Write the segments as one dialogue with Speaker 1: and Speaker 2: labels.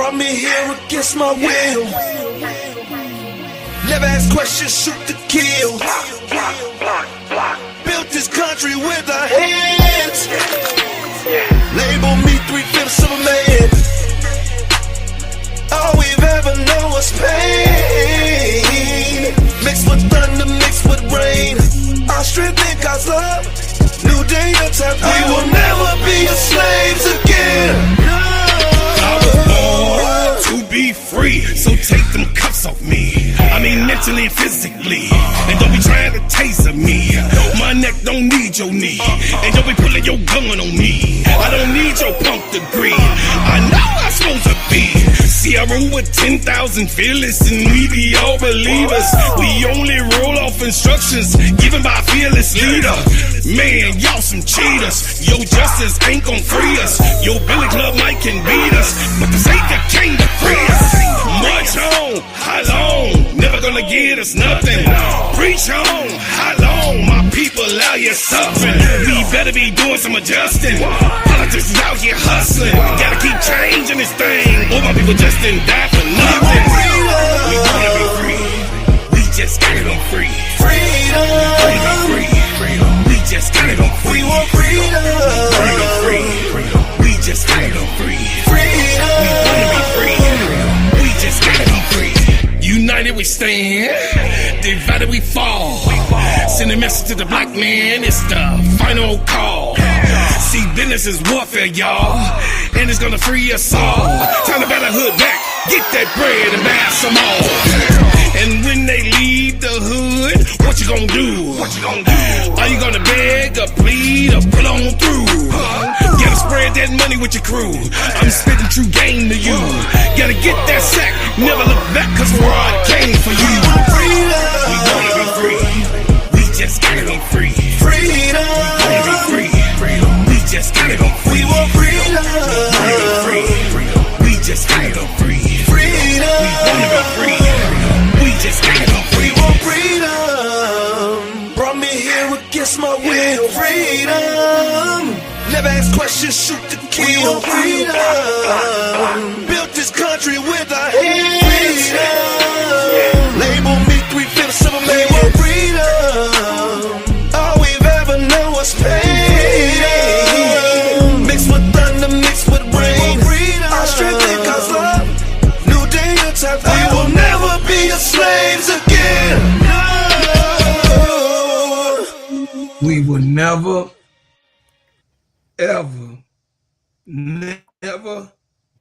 Speaker 1: Brought me here against my will. Never ask questions, shoot to kill. Built this country with our hands. Label me 3/5 of a man. All we've ever known was pain. Mixed with thunder, mixed with rain. Our strength in God's love. New day, a time. We will never be slaves again.
Speaker 2: I was born to be free, so take them cuffs off me. I mean mentally and physically. And don't be trying to taser me. My neck don't need your knee. And don't be pulling your gun on me. I don't need your punk degree. I know I'm supposed to be. See, I roll with 10,000 fearless, and we be all believers. We only roll off instructions given by a fearless leader. Man, y'all some cheaters. Your justice ain't gon' free us. Your Billy Club might can beat us, but the Savior came to free us. March on, how long? Never gonna get us nothing. Preach on, how long? My people out here suffering. We better be doing some adjusting. Politics is out here hustling. Gotta keep changing this thing. All my people just didn't die for nothing. We wanna be free. We just gotta be free.
Speaker 1: Freedom.
Speaker 2: We wanna be free. We just gotta go free.
Speaker 1: We want freedom.
Speaker 2: Free. We just gotta go free.
Speaker 1: Freedom.
Speaker 2: We wanna be free. We just gotta be free. United we stand, divided we fall. Send a message to the black man, it's the final call. See, business is warfare, y'all, and it's gonna free us all. Time to better hood back, get that bread and buy some more. And when they leave the hood, what you gonna do? Are you gonna beg or plead or pull on through? Gotta spread that money with your crew. I'm spitting true game to you. Gotta get that sack, never look back, cause we're all came for you. We wanna be free. We just gotta be free.
Speaker 1: Freedom.
Speaker 2: We wanna be free. We just gotta go free.
Speaker 1: We want freedom.
Speaker 2: We wanna be free. We just gotta go free.
Speaker 1: Freedom.
Speaker 2: We wanna be free. We just gotta go free.
Speaker 1: We want freedom. Brought me here against my will. Freedom. Never ask questions, shoot to kill. We want freedom. Built this country with our hands. Freedom. Label me 3/5 of a man. We want freedom. All we've ever known was pain. Mixed with thunder, mixed with rain. Our strength in God's love. New day, a time. We will never be slaves again.
Speaker 3: We will never, ever, never,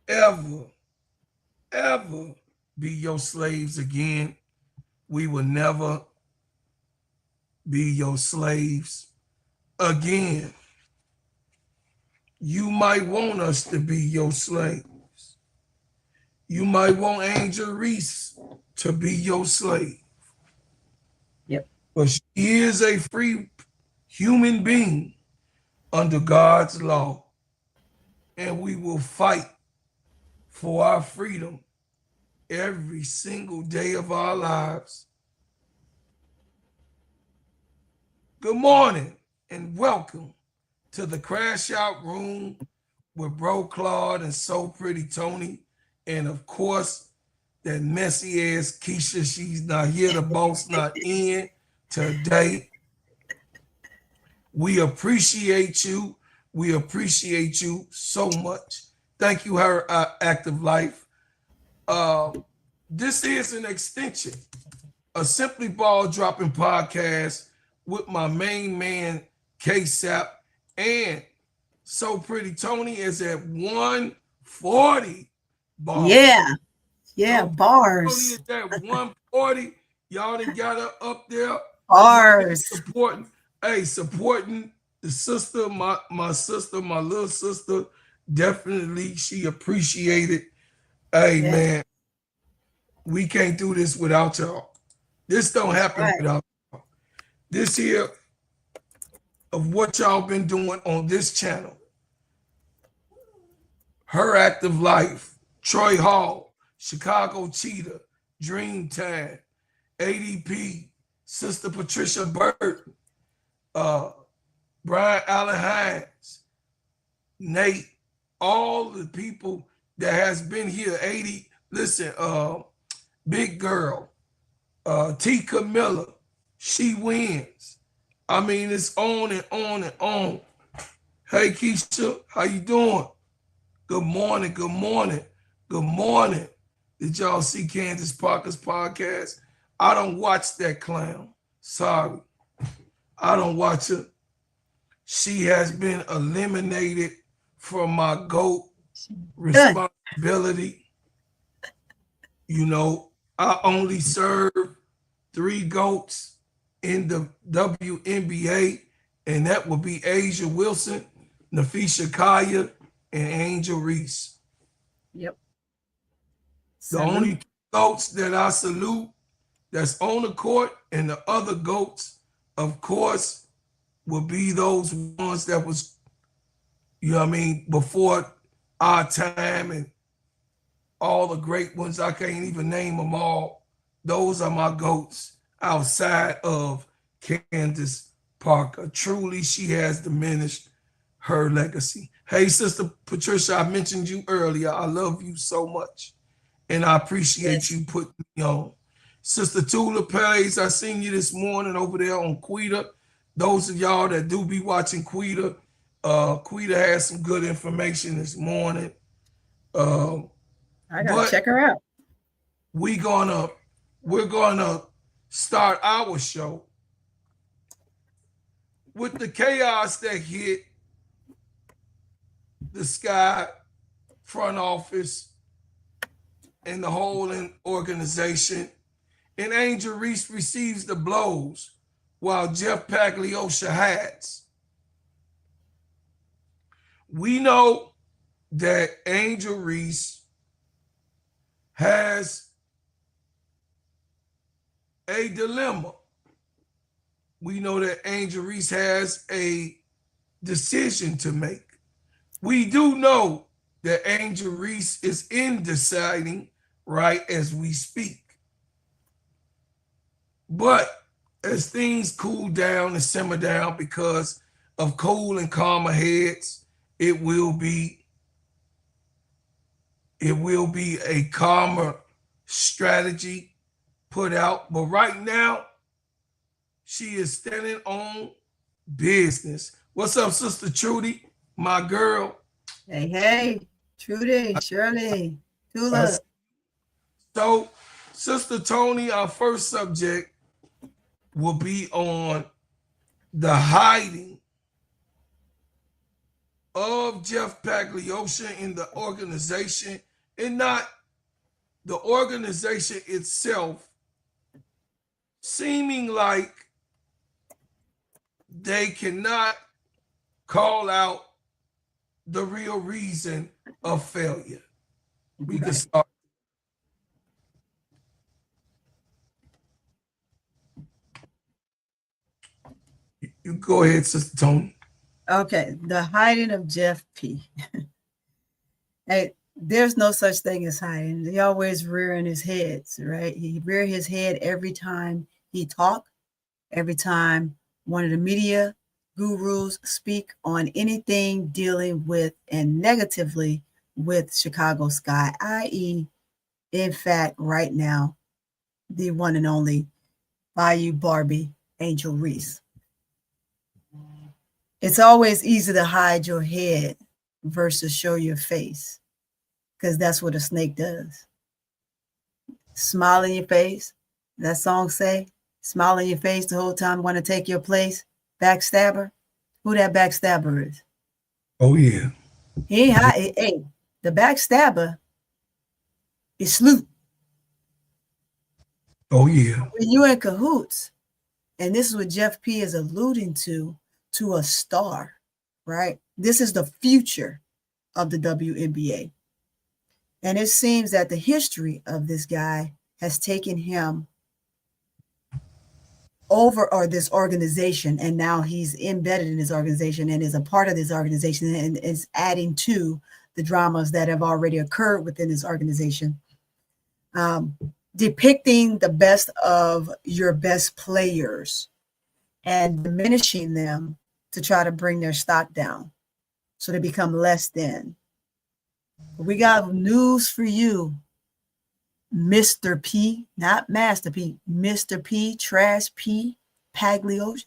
Speaker 3: ever be your slaves again. We will never be your slaves again. You might want us to be your slaves. You might want Angel Reese to be your slave.
Speaker 4: Yep.
Speaker 3: But she is a free human being under God's law. And we will fight for our freedom every single day of our lives. Good morning and welcome to the Crash Out Room with Bro Claude and So Pretty Tony. And of course, that messy ass Keisha, she's not here, the boss not in today. We appreciate you. We appreciate you so much. Thank you, her Active Life. This is an extension, a Simply Ball Dropping podcast with my main man, K-Sap, and So Pretty Tony is at 140 bars.
Speaker 4: Yeah, bars.
Speaker 3: Tony is at 140. Y'all done got her up there.
Speaker 4: Bars.
Speaker 3: Supporting the sister, my sister, my little sister. Definitely, she appreciated. Hey, man, we can't do this without y'all. This don't happen without y'all. This here of what y'all been doing on this channel. Her Active Life, Troy Hall, Chicago Cheetah, Dreamtime, ADP, Sister Patricia Burton, Brian Allen Hines, Nate, all the people that has been here 80. Listen, big girl, T. Camilla, she wins. I mean, it's on and on and on. Hey, Keisha, how you doing? Good morning, good morning, good morning. Did y'all see Candace Parker's podcast? I don't watch that clown. Sorry. I don't watch her. She has been eliminated from my GOAT responsibility. You know, I only serve 3 GOATs in the WNBA, and that would be Asia Wilson, Nafisha Kaya, and Angel Reese.
Speaker 4: Yep.
Speaker 3: The only GOATs that I salute that's on the court, and the other GOATs, of course, will be those ones that was, you know what I mean, before our time, and all the great ones. I can't even name them all. Those are my GOATs outside of Candace Parker. Truly, she has diminished her legacy. Hey, Sister Patricia, I mentioned you earlier. I love you so much, and I appreciate you putting me on. Sister Tula Pays, I seen you this morning over there on Quita. Those of y'all that do be watching Quita, Quita has some good information this morning.
Speaker 4: I gotta check her out.
Speaker 3: We're gonna start our show with the chaos that hit the Sky front office and the whole organization. And Angel Reese receives the blows while Jeff Pagliosha hides. We know that Angel Reese has a dilemma. We know that Angel Reese has a decision to make. We do know that Angel Reese is in deciding right as we speak. But as things cool down and simmer down because of cool and calmer heads, it will be a calmer strategy put out. But right now, she is standing on business. What's up, Sister Trudy, my girl?
Speaker 4: Hey, Trudy, Shirley, Tula.
Speaker 3: So, Sister Tony, our first subject will be on the hiding of Jeff Pagliosha in the organization, and not the organization itself, seeming like they cannot call out the real reason of failure. We can start. You go ahead, Sister Tony.
Speaker 4: Okay, the hiding of Jeff P. Hey, there's no such thing as hiding. He always rearing his heads, right? He rear his head every time he talk, every time one of the media gurus speak on anything dealing with and negatively with Chicago Sky, i.e., in fact, right now, the one and only Bayou Barbie Angel Reese. It's always easy to hide your head versus show your face, because that's what a snake does. Smile in your face. That song say, smile in your face the whole time, want to take your place. Backstabber. Who that backstabber is?
Speaker 3: Oh, yeah.
Speaker 4: Hey, the backstabber is Snoop.
Speaker 3: Oh, yeah.
Speaker 4: When you in cahoots, and this is what Jeff P is alluding to a star, right? This is the future of the WNBA. And it seems that the history of this guy has taken him over, or this organization, and now he's embedded in this organization and is a part of this organization and is adding to the dramas that have already occurred within this organization. Depicting the best of your best players and diminishing them to try to bring their stock down so they become less than. We got news for you, Mr. P, not Master P, Mr. P, Trash P, Pagliocci.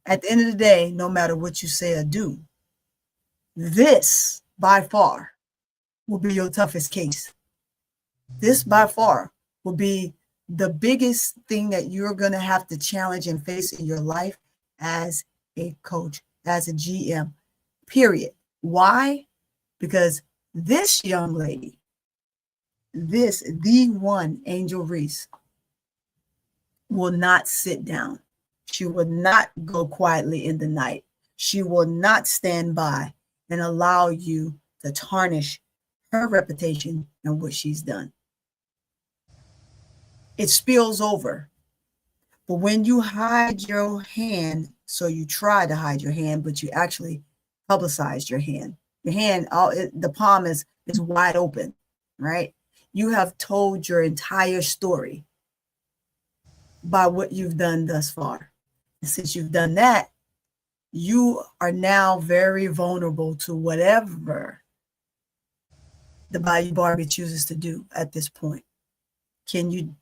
Speaker 4: At the end of the day, no matter what you say or do, this by far will be your toughest case. This by far will be the biggest thing that you're going to have to challenge and face in your life as a coach, as a GM, period. Why? Because this young lady, the one Angel Reese, will not sit down. She will not go quietly in the night. She will not stand by and allow you to tarnish her reputation and what she's done. It spills over. But when you hide your hand, so you try to hide your hand, but you actually publicized your hand. Your hand, the palm is wide open, right? You have told your entire story by what you've done thus far. And since you've done that, you are now very vulnerable to whatever the Bayou Barbie chooses to do at this point. Can you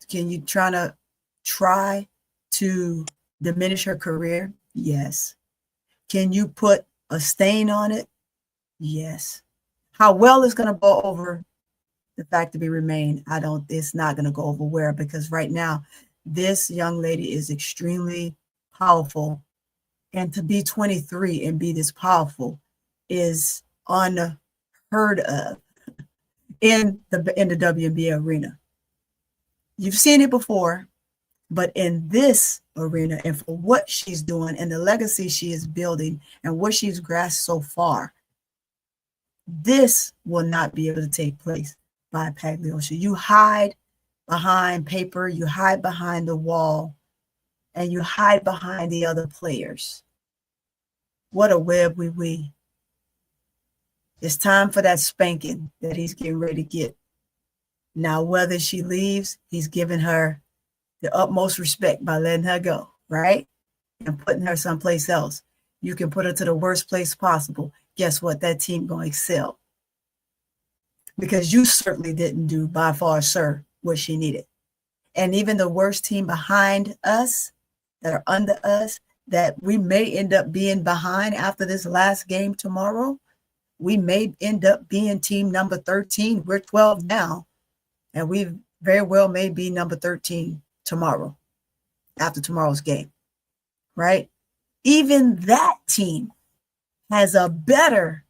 Speaker 4: try to diminish her career? Yes. Can you put a stain on it? Yes. How well it's going to go over the fact to be remain, it's not going to go over where, because right now this young lady is extremely powerful, and to be 23 and be this powerful is unheard of in the WNBA arena. You've seen it before, but in this arena, and for what she's doing and the legacy she is building and what she's grasped so far, this will not be able to take place by Pagliocci. You hide behind paper, you hide behind the wall, and you hide behind the other players. What a web we weave. It's time for that spanking that he's getting ready to get. Now, whether she leaves, he's giving her the utmost respect by letting her go, right? And putting her someplace else. You can put her to the worst place possible. Guess what? That team going to excel. Because you certainly didn't do, by far, sir, what she needed. And even the worst team behind us, that are under us, that we may end up being behind after this last game tomorrow, we may end up being team number 13. We're 12 now, and we very well may be number 13 tomorrow, after tomorrow's game, right? Even that team has a better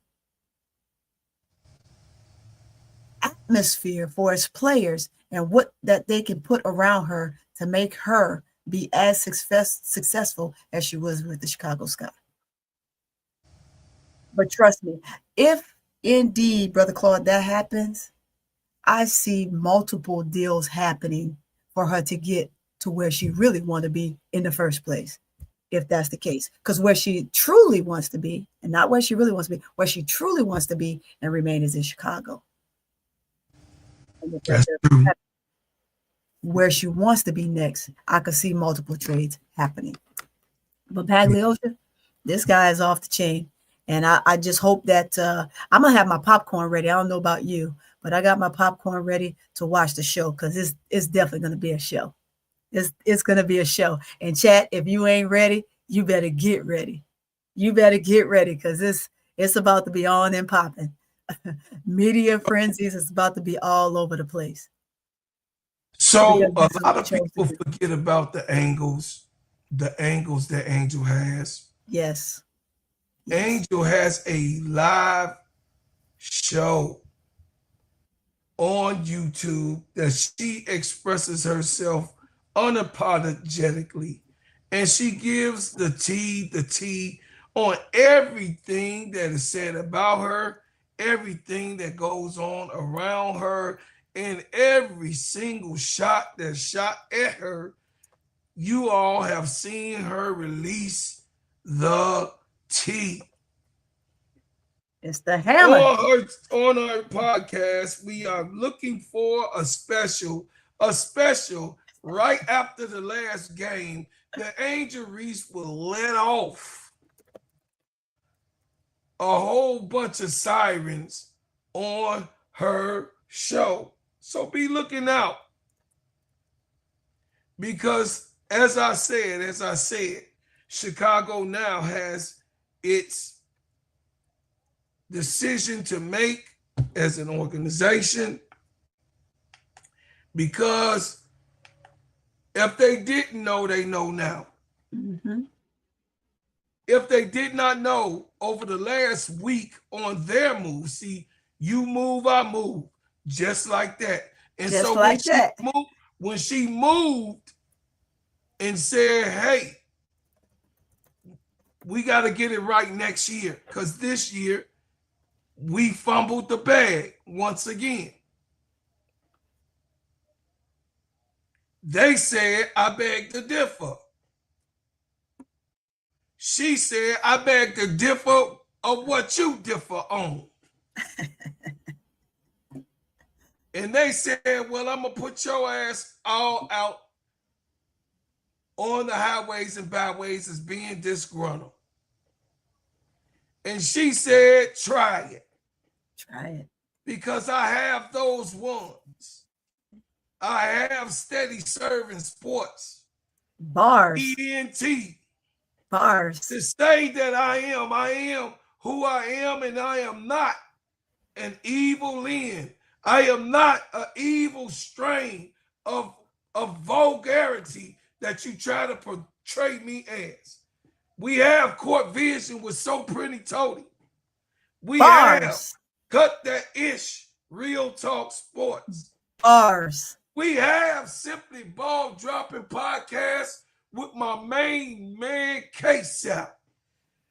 Speaker 4: atmosphere for its players and what that they can put around her to make her be as successful as she was with the Chicago Sky. But trust me, if indeed, Brother Claude, that happens, I see multiple deals happening for her to get to where she really wanted to be in the first place, if that's the case. Because where she truly wants to be, and not where she really wants to be, where she truly wants to be and remain is in Chicago.
Speaker 3: That's true.
Speaker 4: Where she wants to be next, I could see multiple trades happening. But Pagliocci, this guy is off the chain. And I just hope that I'm going to have my popcorn ready. I don't know about you, but I got my popcorn ready to watch the show, because it's definitely going to be a show. It's going to be a show. And chat, if you ain't ready, you better get ready. You better get ready, because it's about to be on and popping. Media frenzies is about to be all over the place.
Speaker 3: So a lot of people forget about the angles that Angel has.
Speaker 4: Yes.
Speaker 3: Angel has a live show on YouTube that she expresses herself unapologetically, and she gives the tea on everything that is said about her, everything that goes on around her, and every single shot that's shot at her. You all have seen her release the tea.
Speaker 4: It's the hammer.
Speaker 3: On our podcast, we are looking for a special right after the last game that Angel Reese will let off a whole bunch of sirens on her show. So be looking out. Because as I said, Chicago now has its decision to make as an organization, because if they didn't know, they know now.
Speaker 4: Mm-hmm.
Speaker 3: If they did not know over the last week on their move, see, you move, I move, just like that. And
Speaker 4: Just
Speaker 3: so
Speaker 4: like that.
Speaker 3: when she moved and said, hey, we got to get it right next year, because this year we fumbled the bag once again. They said, I beg to differ. She said, I beg to differ of what you differ on. And they said, well, I'm going to put your ass all out on the highways and byways as being disgruntled. And she said, try it.
Speaker 4: Try it.
Speaker 3: Because I have those ones. I have steady serving sports.
Speaker 4: Bars.
Speaker 3: ENT.
Speaker 4: Bars.
Speaker 3: To say that I am who I am, and I am not an evil Lynn. I am not an evil strain of vulgarity that you try to portray me as. We have court vision with So Pretty Tony. We
Speaker 4: Bars.
Speaker 3: have Cut That Ish, Real Talk Sports.
Speaker 4: Bars.
Speaker 3: We have Simply Ball Dropping Podcast with my main man, K-Sap.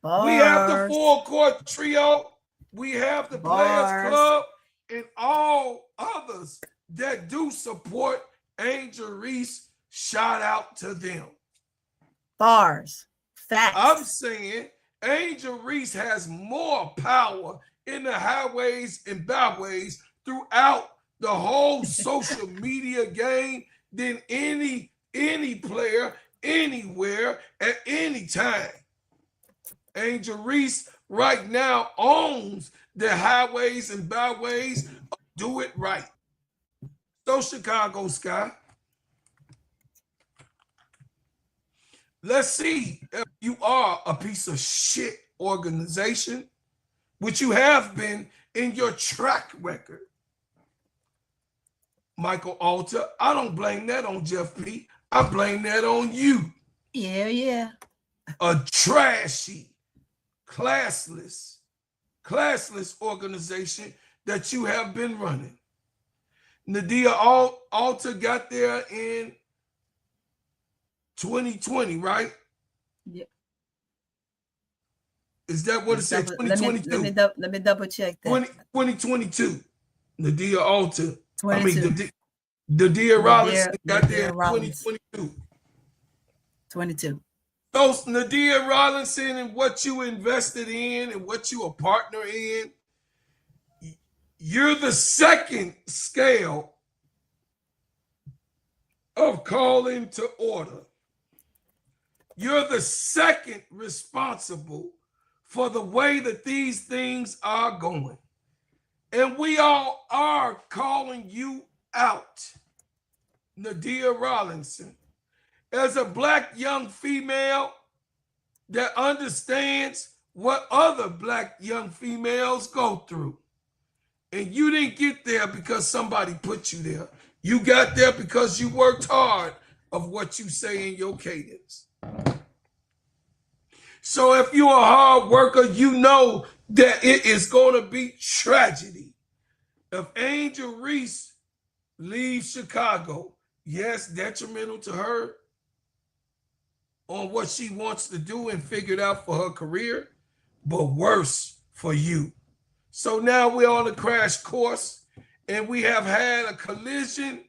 Speaker 3: We have the Full Court Trio. We have the Players Club and all others that do support Angel Reese. Shout out to them.
Speaker 4: Bars. Facts.
Speaker 3: I'm saying Angel Reese has more power in the highways and byways throughout the whole social media game than any player anywhere at any time. Angel Reese right now owns the highways and byways. Do it right. So Chicago Sky, let's see if you are a piece of shit organization, which you have been in your track record. Michael Alter, I don't blame that on Jeff P. I blame that on you.
Speaker 4: Yeah.
Speaker 3: A trashy, classless organization that you have been running. Nadia Alter got there in 2020, right?
Speaker 4: Yeah.
Speaker 3: Is that what it said? 2022.
Speaker 4: Let me double check that.
Speaker 3: 2022. Nadia Alter.
Speaker 4: 22.
Speaker 3: I mean, Nadia Robinson got there in 2022.
Speaker 4: 22.
Speaker 3: So Nadia Robinson and what you invested in and what you a partner in, you're the second scale of calling to order. You're the second responsible for the way that these things are going. And we all are calling you out, Nadia Robinson, as a Black young female that understands what other Black young females go through. And you didn't get there because somebody put you there. You got there because you worked hard of what you say in your cadence. So if you're a hard worker, you know that it is going to be tragedy. If Angel Reese leaves Chicago, yes, detrimental to her on what she wants to do and figured out for her career, but worse for you. So now we're on a crash course and we have had a collision,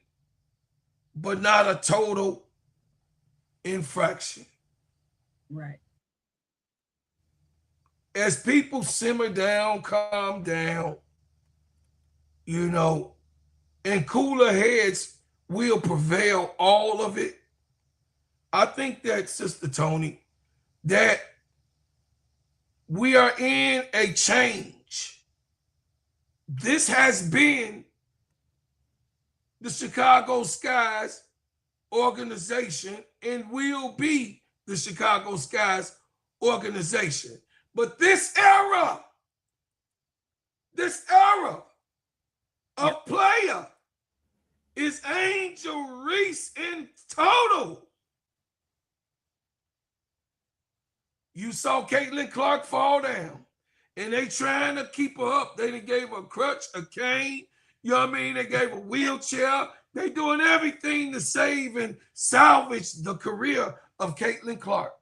Speaker 3: but not a total infraction.
Speaker 4: Right.
Speaker 3: As people simmer down, calm down, and cooler heads will prevail all of it. I think that, Sister Tony, that we are in a change this has been the Chicago Skies organization and will be the Chicago Skies organization. But this era of player is Angel Reese in total. You saw Caitlin Clark fall down, and they trying to keep her up. They done gave her a crutch, a cane, you know what I mean? They gave her a wheelchair. They doing everything to save and salvage the career of Caitlin Clark.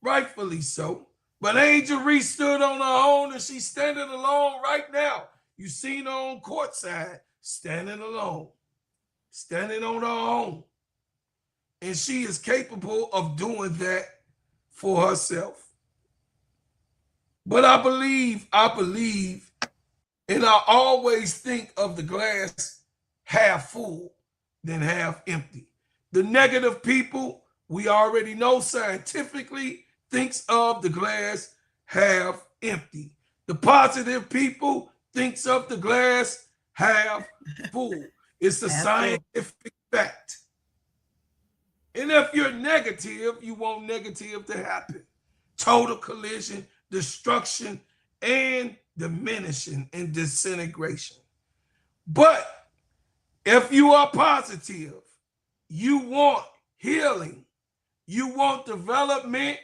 Speaker 3: Rightfully so. But Angel Reese stood on her own, and she's standing alone right now. You seen her on courtside, standing alone, standing on her own. And she is capable of doing that for herself. But I believe, and I always think of the glass half full than half empty. The negative people, we already know scientifically, thinks of the glass half empty. The positive people thinks of the glass half full. It's a scientific fact. And if you're negative, you want negative to happen. Total collision, destruction, and diminishing and disintegration. But if you are positive, you want healing, you want development,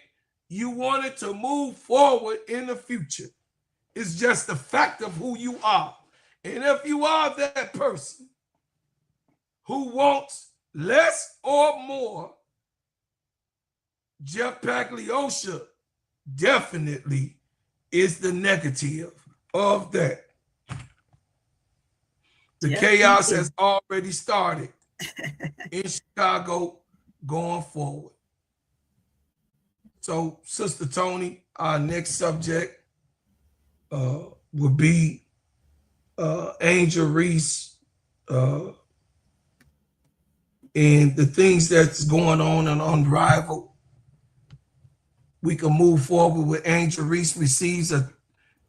Speaker 3: you want it to move forward in the future. It's just the fact of who you are. And if you are that person who wants less or more, Jeff Pagliosha definitely is the negative of that. The chaos has already started in Chicago going forward. So, Sister Tony, our next subject would be Angel Reese and the things that's going on Unrivaled. We can move forward with Angel Reese receives a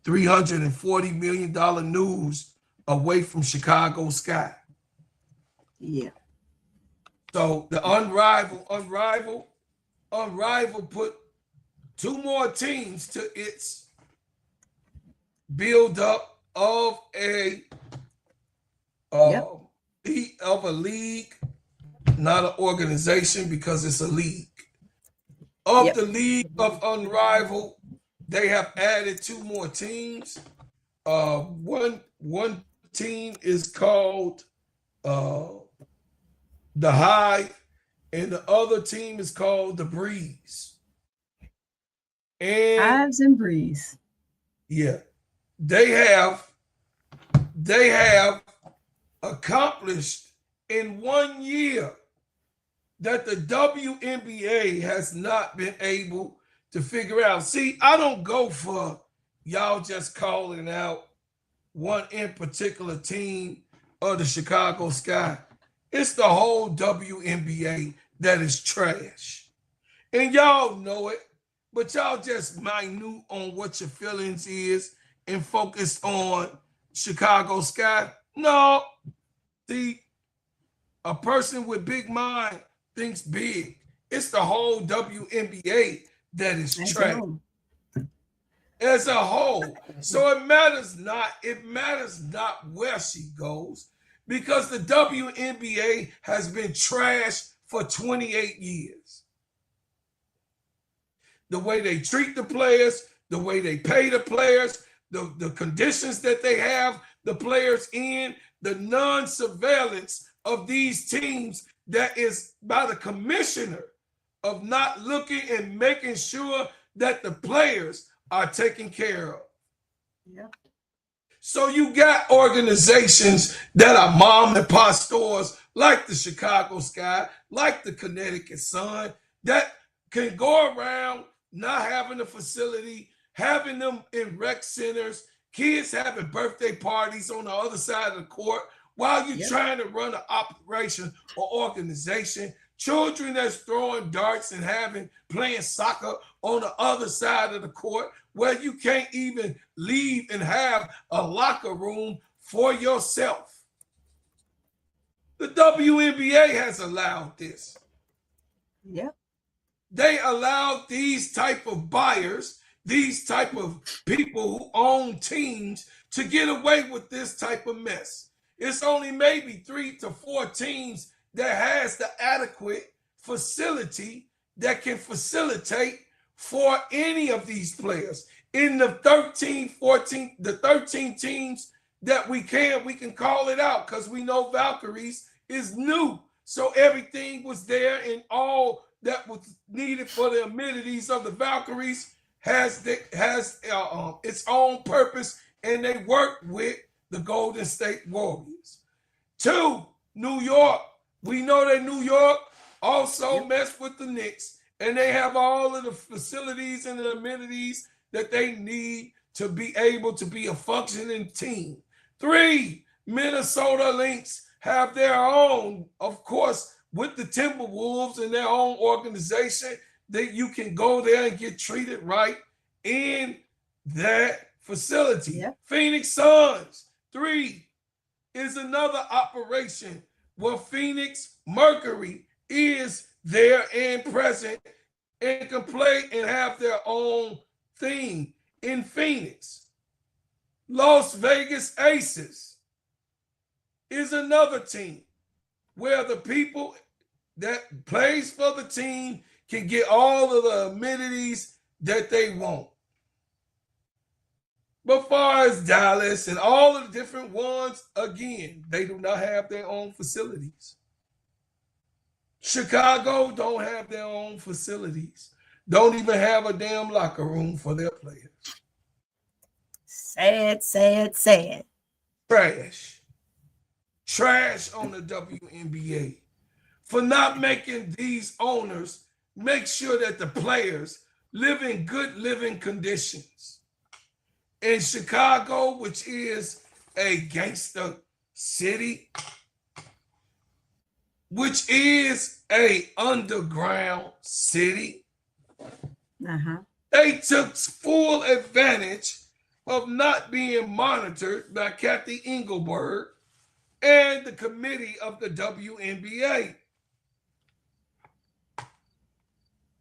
Speaker 3: $340 million news away from Chicago Sky.
Speaker 4: Yeah.
Speaker 3: So the Unrivaled put 2 more teams to its build up of a league, not an organization because it's a league. Of the League of Unrivaled, they have added 2 more teams. One team is called the Hive, and the other team is called the Breeze. And
Speaker 4: Hives and Breeze.
Speaker 3: Yeah, they have accomplished in 1 year that the WNBA has not been able to figure out. See, I don't go for y'all just calling out one in particular team of the Chicago Sky. It's the whole WNBA that is trash. And y'all know it, but y'all just minute on what your feelings is and focus on Chicago Sky. No, see, a person with big mind thinks big. It's the whole WNBA that is trash as a whole. So it matters not where she goes, because the WNBA has been trash for 28 years. The way they treat the players, the way they pay the players, the conditions that they have the players in, the non-surveillance of these teams that is by the commissioner of not looking and making sure that the players are taken care of.
Speaker 4: Yeah.
Speaker 3: So you got organizations that are mom and pop stores like the Chicago Sky, like the Connecticut Sun, that can go around not having a facility, having them in rec centers, kids having birthday parties on the other side of the court, while you're trying to run an operation or organization, children that's throwing darts and playing soccer on the other side of the court where you can't even leave and have a locker room for yourself. The WNBA has allowed this.
Speaker 4: Yep.
Speaker 3: They allowed these type of buyers, these type of people who own teams to get away with this type of mess. It's only maybe 3 to 4 teams that has the adequate facility that can facilitate for any of these players. In the 13 teams that we can call it out because we know Valkyries is new. So everything was there and all that was needed for the amenities of the Valkyries has its own purpose, and they work with the Golden State Warriors. 2, New York. We know that New York also messed with the Knicks, and they have all of the facilities and the amenities that they need to be able to be a functioning team. 3, Minnesota Lynx have their own, of course, with the Timberwolves and their own organization, that you can go there and get treated right in that facility.
Speaker 4: Yep.
Speaker 3: Phoenix Suns, 3, is another operation where Phoenix Mercury is there and present and can play and have their own thing in Phoenix. Las Vegas Aces is another team where the people that plays for the team can get all of the amenities that they want. But far as Dallas and all of the different ones, again, they do not have their own facilities. Chicago don't have their own facilities. Don't even have a damn locker room for their players.
Speaker 4: Sad, sad, sad.
Speaker 3: Trash. Trash on the WNBA for not making these owners make sure that the players live in good living conditions. In Chicago, which is a gangster city, which is a underground city, they took full advantage of not being monitored by Kathy Engelberg and the committee of the WNBA.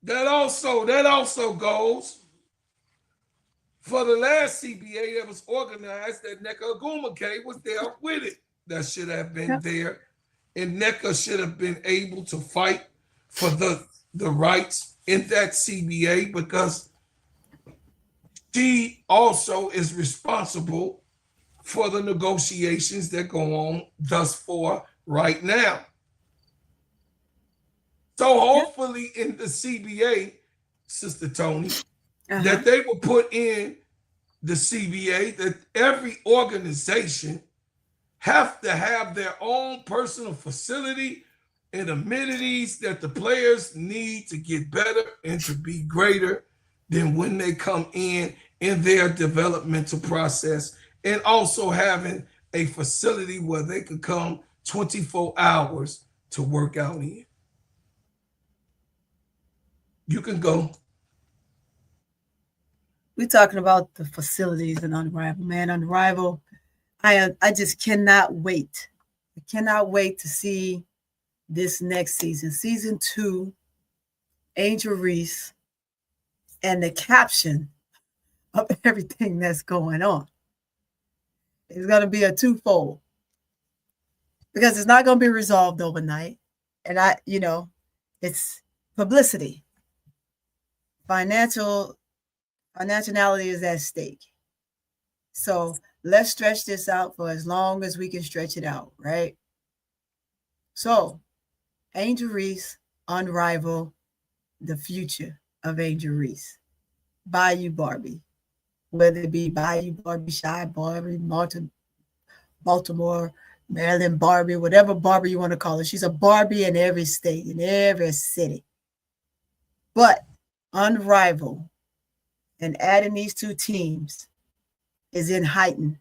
Speaker 3: That also goes for the last CBA that was organized, that Nneka Ogwumike was there with it. That should have been there. And Nneka should have been able to fight for the rights in that CBA because she also is responsible for the negotiations that go on thus far right now. So hopefully in the CBA, Sister Tony, that they will put in the CBA that every organization have to have their own personal facility and amenities that the players need to get better and to be greater than when they come in their developmental process, and also having a facility where they can come 24 hours to work out in. You can go.
Speaker 4: We're talking about the facilities and Unrivaled. Man, Unrivaled, I just cannot wait. I cannot wait to see this next season. Season 2, Angel Reese, and the caption of everything that's going on. It's going to be a twofold because it's not going to be resolved overnight. And it's publicity. Financiality is at stake. So let's stretch this out for as long as we can stretch it out, right? So Angel Reese, Unrivaled, the future of Angel Reese. Bayou Barbie. Whether it be Bayou Barbie, Shy Barbie, Baltimore, Maryland Barbie, whatever Barbie you want to call her. She's a Barbie in every state, in every city. But Unrivaled and adding these 2 teams is in heightened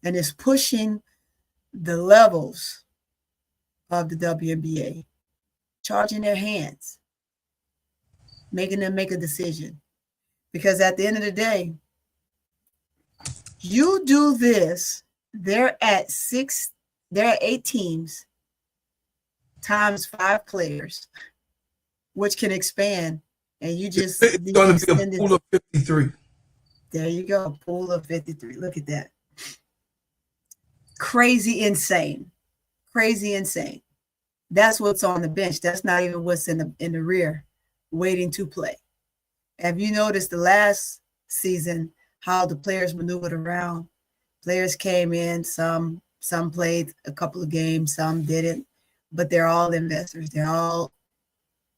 Speaker 4: and is pushing the levels of the WNBA charging their hands, making them make a decision. Because at the end of the day, you do this, they're at 8 teams times 5 players, which can expand, and you just
Speaker 3: It's going to be a pool of 53.
Speaker 4: There you go, pool of 53. Look at that. Crazy insane. Crazy insane. That's what's on the bench. That's not even what's in the rear waiting to play. Have you noticed the last season how the players maneuvered around? Players came in, some played a couple of games, some didn't, but they're all investors. They all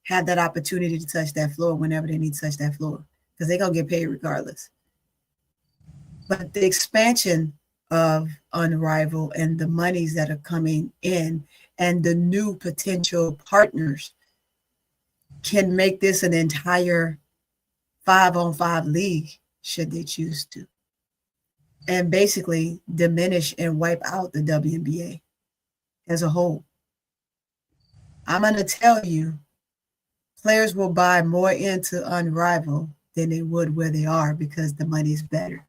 Speaker 4: have that opportunity to touch that floor whenever they need to touch that floor, because they're going to get paid regardless. But the expansion of Unrivaled and the monies that are coming in and the new potential partners can make this an entire 5-on-5 league should they choose to, and basically diminish and wipe out the WNBA as a whole. I'm going to tell you, players will buy more into Unrivaled than they would where they are, because the money's better.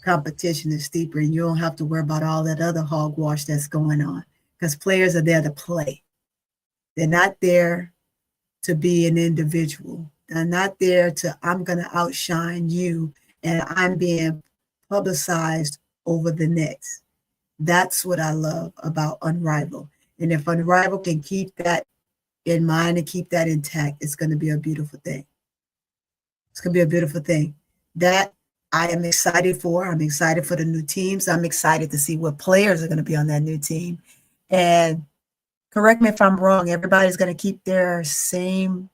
Speaker 4: Competition is steeper, and you don't have to worry about all that other hogwash that's going on, because players are there to play. They're not there to be an individual. They're not there to, I'm going to outshine you and I'm being publicized over the next. That's what I love about Unrivaled. And if Unrivaled can keep that in mind and keep that intact, it's going to be a beautiful thing. It's going to be a beautiful thing. That I am excited for. I'm excited for the new teams. I'm excited to see what players are going to be on that new team. And correct me if I'm wrong, everybody's going to keep their same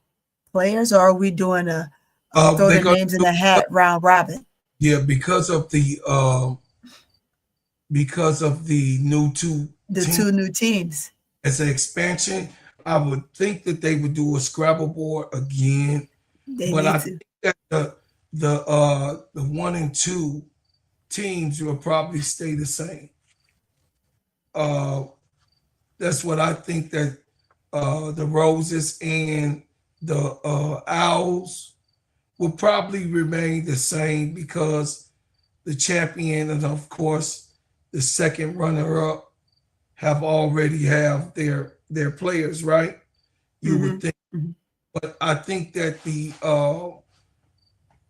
Speaker 4: players, or are we doing a throw their names in the hat round robin?
Speaker 3: Yeah, because of the new two
Speaker 4: new teams.
Speaker 3: As an expansion, I would think that they would do a Scrabble board again. But I think that the 1 and 2 teams will probably stay the same. That's what I think, that the Roses and the Owls will probably remain the same, because the champion and of course the second runner-up have already have their players, right? You would think. But I think that the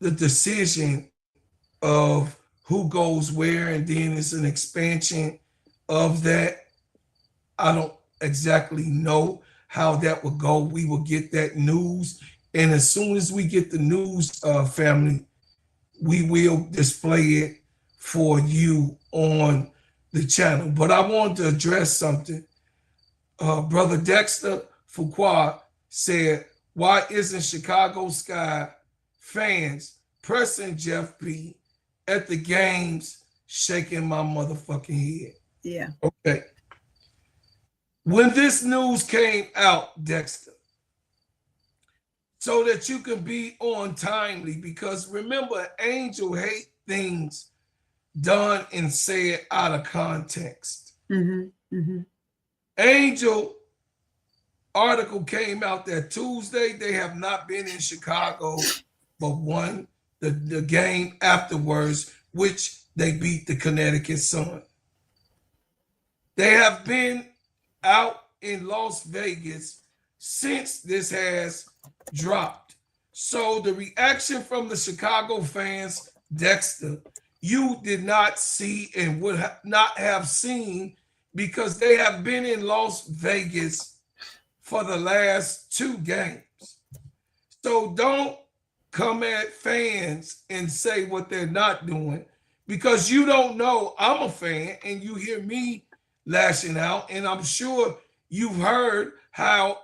Speaker 3: decision of who goes where, and then it's an expansion of that. I don't exactly know how that will go. We will get that news, and as soon as we get the news, family, we will display it for you on the channel. But I want to address something. Brother Dexter Fuqua said, why isn't Chicago Sky fans pressing Jeff P at the games, shaking my motherfucking head?
Speaker 4: Yeah.
Speaker 3: Okay. When this news came out, Dexter, so that you can be on timely, because remember, Angel hate things done and said out of context. Angel article came out that Tuesday. They have not been in Chicago, but won the game afterwards, which they beat the Connecticut Sun. They have been out in Las Vegas since this has dropped. So the reaction from the Chicago fans, Dexter, you did not see and would not have seen, because they have been in Las Vegas for the last 2 games. So don't come at fans and say what they're not doing, because you don't know. I'm a fan and you hear me lashing out, and I'm sure you've heard how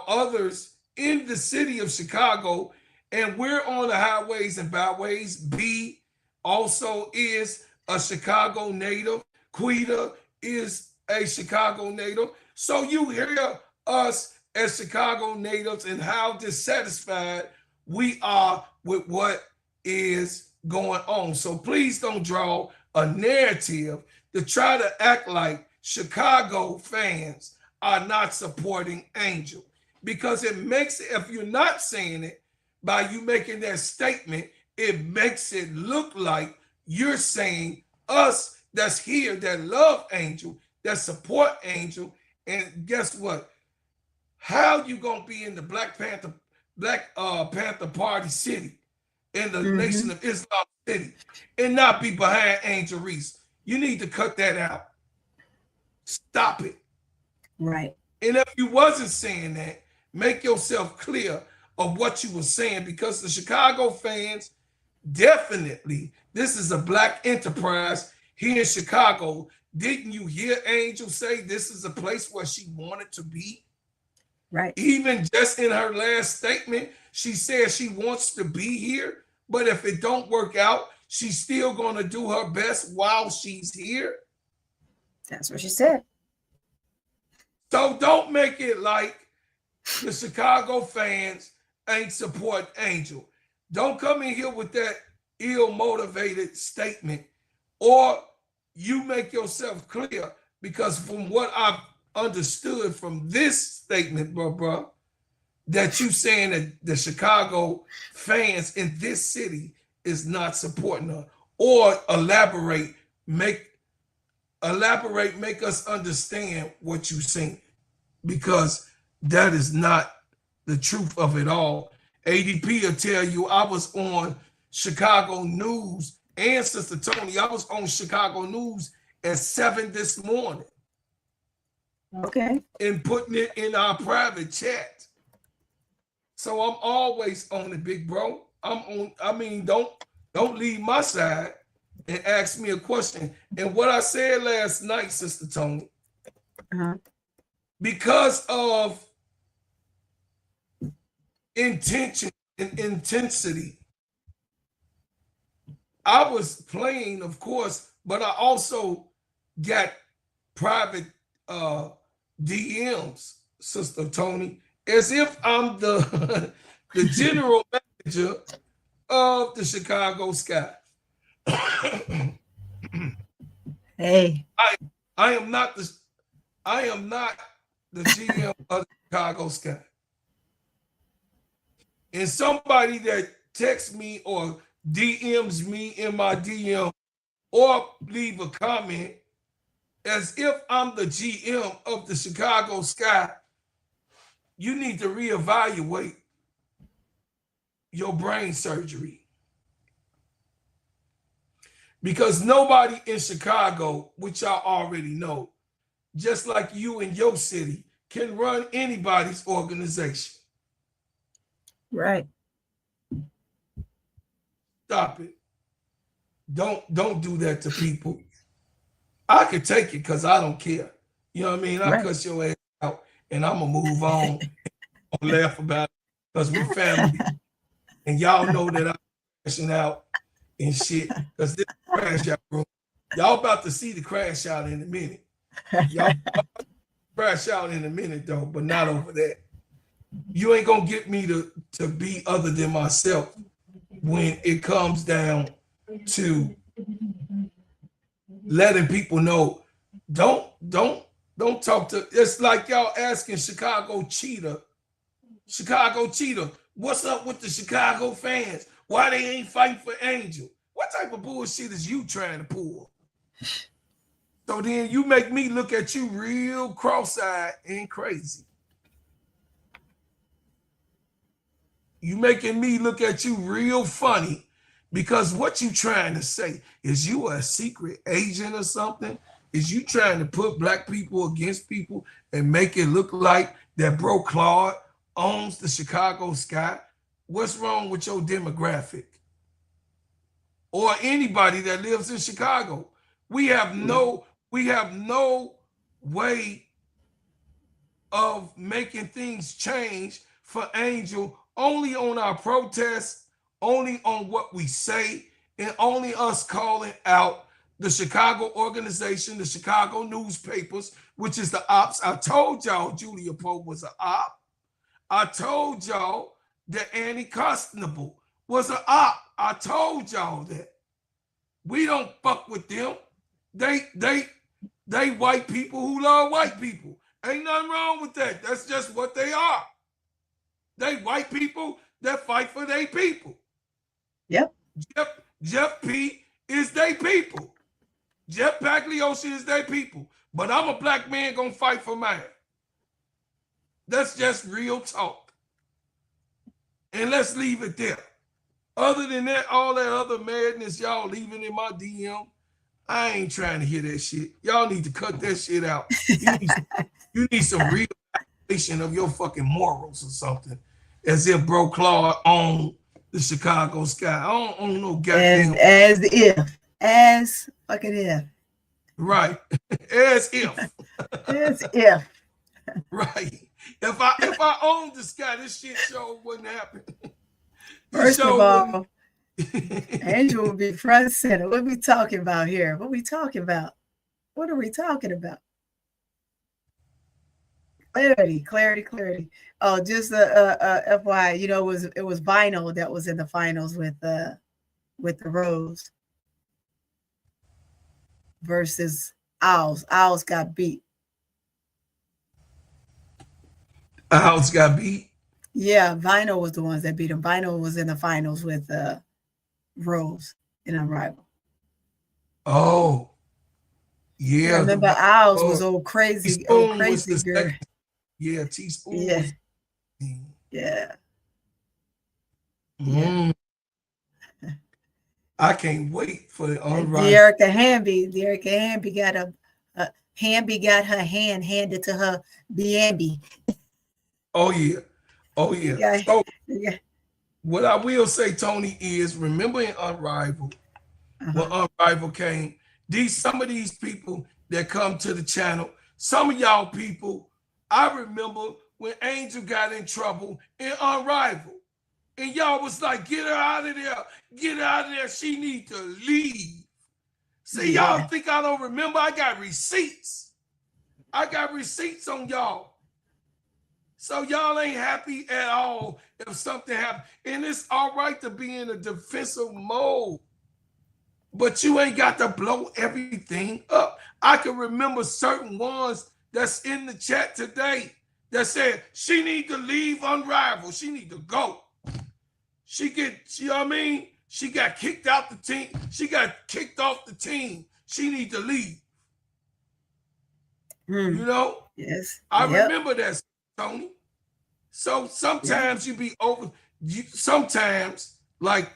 Speaker 3: others in the city of Chicago, and we're on the highways and byways. B also is a Chicago native. Quita is a Chicago native. So you hear us as Chicago natives and how dissatisfied we are with what is going on. So please don't draw a narrative to try to act like Chicago fans are not supporting Angel, because it makes it, if you're not saying it by you making that statement, it makes it look like you're saying us that's here that love Angel, that support Angel. And guess what? How you gonna be in the Black Panther Party city, in the Nation of Islam city, and not be behind Angel Reese? You need to cut that out. Stop it.
Speaker 4: Right.
Speaker 3: And if you wasn't saying that, make yourself clear of what you were saying, because the Chicago fans definitely, this is a Black enterprise here in Chicago. Didn't you hear Angel say this is a place where she wanted to be?
Speaker 4: Right.
Speaker 3: Even just in her last statement, she said she wants to be here, but if it don't work out, she's still going to do her best while she's here.
Speaker 4: That's what she said.
Speaker 3: So don't make it like the Chicago fans ain't support Angel. Don't come in here with that ill-motivated statement, or you make yourself clear, because from what I've understood from this statement, bro, that you saying that the Chicago fans in this city is not supporting her. Or elaborate, make us understand what you're saying, because that is not the truth of it all. ADP will tell you I was on Chicago News, and Sister Tony, I was on Chicago News at 7 this morning.
Speaker 4: Okay.
Speaker 3: And putting it in our private chat. So I'm always on it, big bro. I'm on, I mean, don't leave my side and ask me a question. And what I said last night, Sister Tony, because of intention and intensity, I was playing, of course, but I also got private DMs, Sister Tony, as if I'm the the general manager of the Chicago Sky.
Speaker 4: Hey,
Speaker 3: I am not the GM of the Chicago Sky. And somebody that texts me or DMs me in my DM or leave a comment as if I'm the GM of the Chicago Sky, you need to reevaluate your brain surgery. Because nobody in Chicago, which y'all already know, just like you in your city, can run anybody's organization.
Speaker 4: right.
Speaker 3: Stop it. Don't do that to people. I could take it because I don't care. You know what I mean? I cuss your ass out and I'm going to move on and laugh about it because we're family. And y'all know that I'm crashing out and shit because this is crash out room. Y'all about to see the crash out in a minute. Y'all crash out in a minute though, but not over that. You ain't going to get me to be other than myself when it comes down to letting people know, don't talk to, it's like y'all asking Chicago Cheetah, what's up with the Chicago fans? Why they ain't fighting for Angel? What type of bullshit is you trying to pull? So then you make me look at you real cross-eyed and crazy. You making me look at you real funny because what you trying to say is you a secret agent or something? Is you trying to put black people against people and make it look like that bro Claude owns the Chicago Sky? What's wrong with your demographic? Or anybody that lives in Chicago? We have no way of making things change for Angel, only on our protests, only on what we say, and only us calling out the Chicago organization, the Chicago newspapers, which is the ops. I told y'all Julia Pope was an op. I told y'all that Annie Constable was an op. I told y'all that. We don't fuck with them. They They white people who love white people. Ain't nothing wrong with that. That's just what they are. They white people that fight for their people.
Speaker 4: Yep.
Speaker 3: Jeff P is their people. Jeff Pagliocci is their people. But I'm a black man gonna fight for mine. That's just real talk. And let's leave it there. Other than that, all that other madness y'all leaving in my DM, I ain't trying to hear that shit. Y'all need to cut that shit out. You need some realization of your fucking morals or something. As if Bro Claude owned the Chicago Sky. I don't own no goddamn.
Speaker 4: As fucking if.
Speaker 3: Right. As if.
Speaker 4: As if.
Speaker 3: Right. If I owned the Sky, this shit show wouldn't happen.
Speaker 4: First of all, Angel will be front and center. What are we talking about here? What are we talking about? What are we talking about? Clarity. Oh, just FYI, you know, it was Vinyl that was in the finals with the Rose versus Owls. Owls got beat.
Speaker 3: Owls got beat?
Speaker 4: Yeah, Vinyl was the ones that beat him. Vinyl was in the finals with Rose in Unrivaled.
Speaker 3: Oh, yeah.
Speaker 4: I remember Owls was old crazy girl.
Speaker 3: Yeah, Teaspoon.
Speaker 4: Yeah. Yeah.
Speaker 3: Mm. I can't wait for the Unrivaled.
Speaker 4: Dearica Hamby got her hand handed to her Biambi.
Speaker 3: Oh yeah. So what I will say, Tony, is remember in Unrivaled, when Unrivaled came, some of these people that come to the channel, some of y'all people, I remember when Angel got in trouble in Unrivaled. And y'all was like, get her out of there. She need to leave. See, y'all think I don't remember? I got receipts. On y'all. So y'all ain't happy at all if something happened. And it's all right to be in a defensive mode. But you ain't got to blow everything up. I can remember certain ones that's in the chat today that said she need to leave Unrivaled. She need to go. You know what I mean? She got kicked out the team. She got kicked off the team. She need to leave. You know?
Speaker 4: Yes.
Speaker 3: I remember that, Tony. So sometimes you be sometimes, like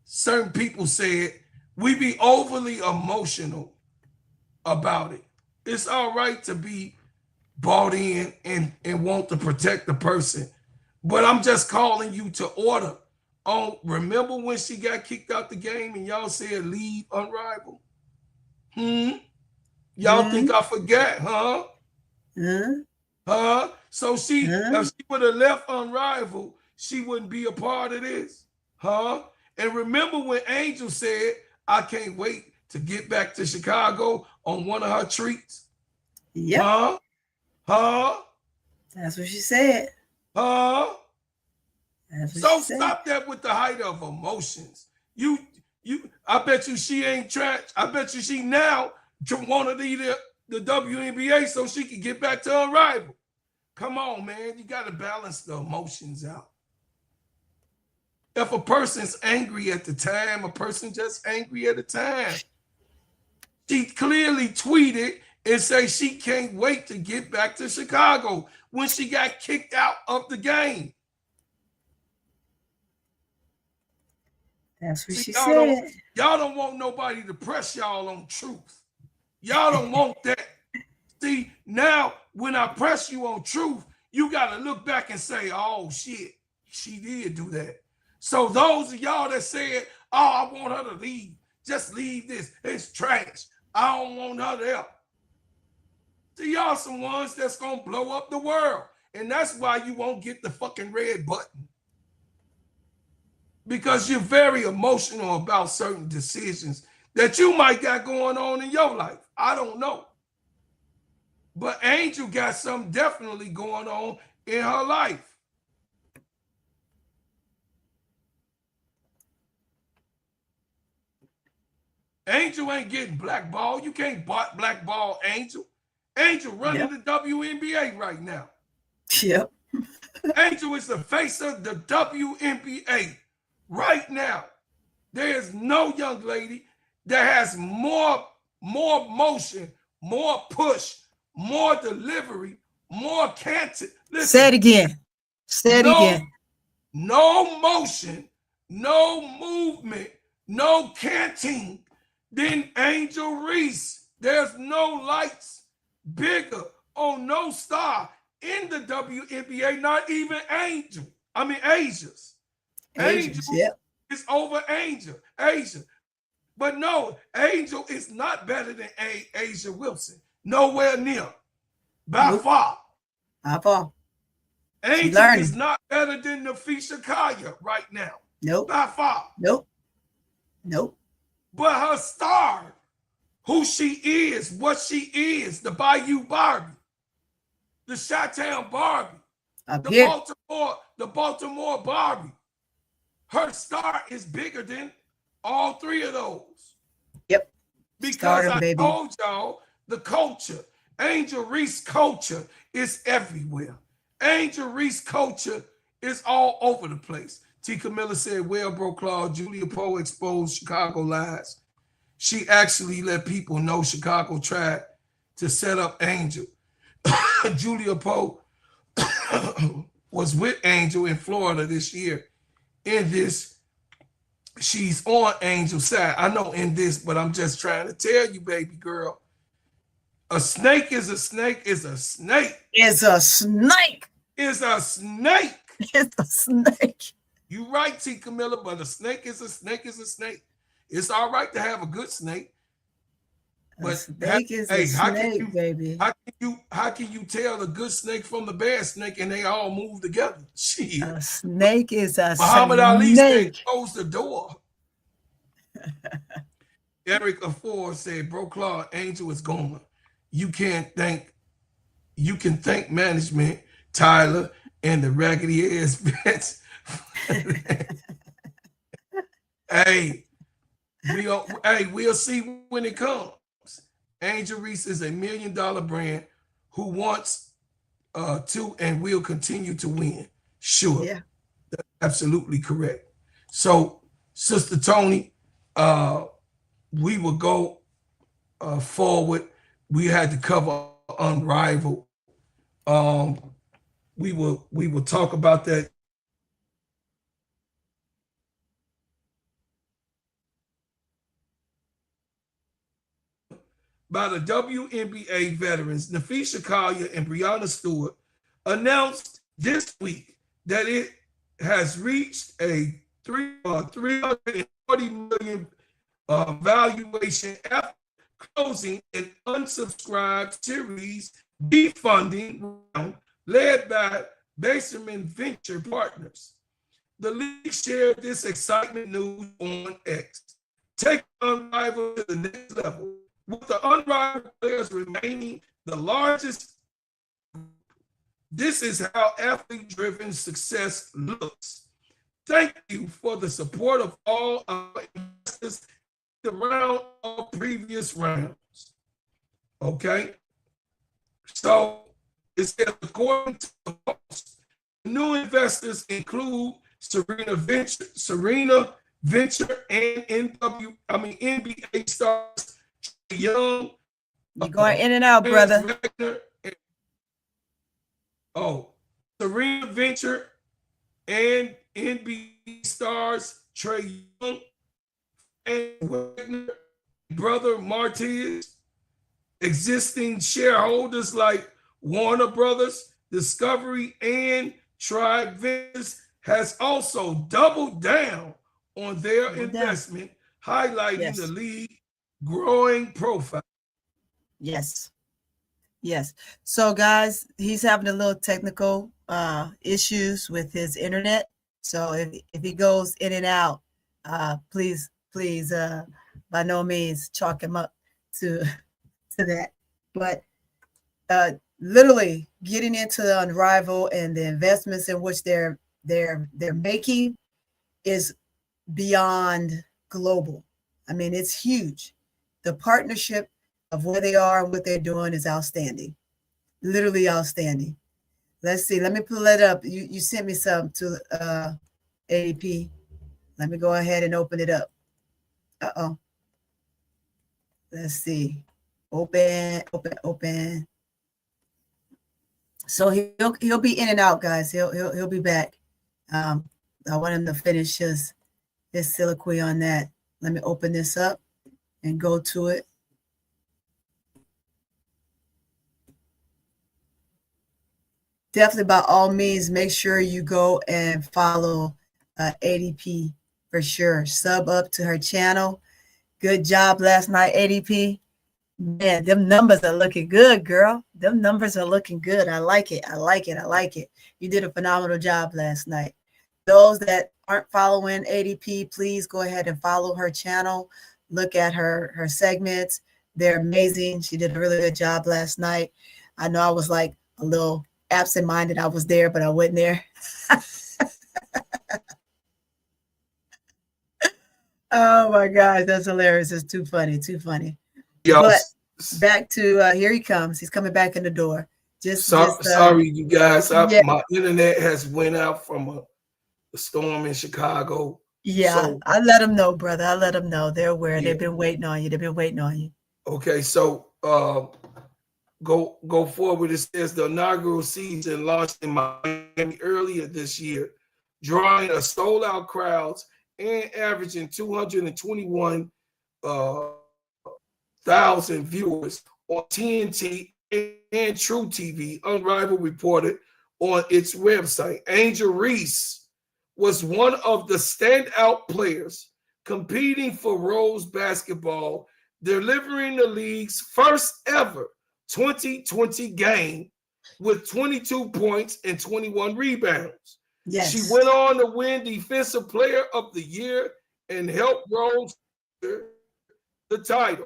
Speaker 3: certain people said, we be overly emotional about it. It's all right to be bought in and want to protect the person. But I'm just calling you to order. Oh, remember when she got kicked out the game and y'all said leave Unrivaled? Y'all think I forgot, huh? So if she would have left Unrivaled, she wouldn't be a part of this, huh? And remember when Angel said, I can't wait to get back to Chicago on one of her treats?
Speaker 4: Yep.
Speaker 3: Huh?
Speaker 4: That's what she said.
Speaker 3: Huh? So stop that with the height of emotions. I bet you she ain't trying. I bet you she now want to leave the WNBA so she can get back to Unrivaled. Come on, man. You got to balance the emotions out. If a person's angry at the time, a person just angry at the time. She clearly tweeted and say she can't wait to get back to Chicago when she got kicked out of the game.
Speaker 4: That's what she said.
Speaker 3: Y'all don't want nobody to press y'all on truth. Y'all don't want that. See, now when I press you on truth, you got to look back and say, oh, shit, she did do that. So those of y'all that said, oh, I want her to leave, just leave this. It's trash. I don't want her there. See, y'all some ones that's going to blow up the world. And that's why you won't get the fucking red button. Because you're very emotional about certain decisions that you might got going on in your life. I don't know. But Angel got something definitely going on in her life. Angel ain't getting blackballed. You can't blackball Angel. Angel running the WNBA right now.
Speaker 4: Yep.
Speaker 3: Angel is the face of the WNBA right now. There is no young lady that has more motion, more push, more delivery, more cancer. Listen,
Speaker 4: Say it again. Say it again.
Speaker 3: No motion, no movement, no canting than Angel Reese. There's no lights bigger on no star in the WNBA, not even Angel. I mean, Asia's. Angel is over Asia. But no, Angel is not better than Asia Wilson. Nowhere near. By far.
Speaker 4: By far.
Speaker 3: Angel is not better than Nafisha Kaya right now.
Speaker 4: Nope.
Speaker 3: By far.
Speaker 4: Nope.
Speaker 3: But her star, who she is, what she is, the Bayou Barbie, the Chi-Town Barbie, the Baltimore Barbie. Her star is bigger than all three of those.
Speaker 4: Yep.
Speaker 3: Because I told y'all the culture, Angel Reese culture is everywhere. Angel Reese culture is all over the place. T. Camilla said, well, bro, Claude, Julia Poe exposed Chicago lies. She actually let people know Chicago tried to set up Angel. Julia Poe was with Angel in Florida this year. In this, she's on Angel's side. I know in this, but I'm just trying to tell you, baby girl, a snake is a snake is a snake.
Speaker 4: Is a snake.
Speaker 3: Is a snake.
Speaker 4: It's a snake.
Speaker 3: You right, T. Camilla, but a snake is a snake is a snake. It's all right to have a good snake. But
Speaker 4: a snake is a snake, baby.
Speaker 3: How can you tell the good snake from the bad snake and they all move together? Shit.
Speaker 4: A snake is a
Speaker 3: Muhammad
Speaker 4: snake.
Speaker 3: Ali said, close the door. Eric Afore said, bro, Claude, Angel is gone. You can thank management, Tyler, and the raggedy ass vets. We'll see when it comes. Angel Reese is $1 million brand who wants to and will continue to win. Sure.
Speaker 4: Yeah.
Speaker 3: That's absolutely correct. So, Sister Tony, we will go forward. We had to cover Unrivaled. We will talk about that. By the WNBA veterans, Nafisha Collier and Breonna Stewart announced this week that it has reached a $340 million valuation after closing an unsubscribed series defunding round led by Baserman Venture Partners. The league shared this excitement news on X. Take Unrivaled to the next level, with the Unrivaled players remaining the largest. This is how athlete-driven success looks. Thank you for the support of all our investors around all previous rounds. Okay? So it says, according to the post, new investors include Serena Venture, and NBA stars Young.
Speaker 4: You're going in and out, brother.
Speaker 3: Serena Venture and NBA stars Trey Young and Wagner, brother Martinez, existing shareholders like Warner Brothers, Discovery, and Tribe Ventures has also doubled down on their investment, highlighting the league growing profile.
Speaker 4: Yes. So guys, he's having a little technical issues with his internet. So if he goes in and out, please by no means chalk him up to that. But literally getting into the Unrivaled and the investments in which they're making is beyond global. I mean, it's huge. the partnership of where they are and what they're doing is outstanding. Literally outstanding. Let's see. Let me pull it up. You sent me some to ADP. Let me go ahead and open it up. Uh-oh. Let's see. Open, open, open. So he'll be in and out, guys. He'll be back. I want him to finish his soliloquy on that. Let me open this up and go to it. Definitely, by all means, make sure you go and follow ADP for sure. Sub up to her channel. Good job last night, ADP. Man, them numbers are looking good, girl. Them numbers are looking good. I like it. I like it. I like it. You did a phenomenal job last night. Those that aren't following ADP, please go ahead and follow her channel. Look at her segments. They're amazing. She did a really good job last night. I know I was like a little absent-minded. I was there, but I wasn't there. Oh my gosh, that's hilarious. It's too funny, too funny.
Speaker 3: Yo,
Speaker 4: But back to here he comes. He's coming back in the door.
Speaker 3: Sorry, you guys.
Speaker 4: Yeah.
Speaker 3: My internet has went out from a storm in Chicago.
Speaker 4: Yeah,
Speaker 3: So,
Speaker 4: I let them know, brother. I let them know. They're aware.
Speaker 3: Yeah.
Speaker 4: They've been waiting on you. They've been waiting on you.
Speaker 3: Okay, so go forward. It says the inaugural season launched in Miami earlier this year, drawing a sold-out crowds and averaging 221,000 viewers on TNT and True TV. Unrivaled reported on its website. Angel Reese was one of the standout players competing for Rose basketball, delivering the league's first ever 2020 game with 22 points and 21 rebounds.
Speaker 4: Yes.
Speaker 3: She went on to win Defensive Player of the Year and helped Rose the title.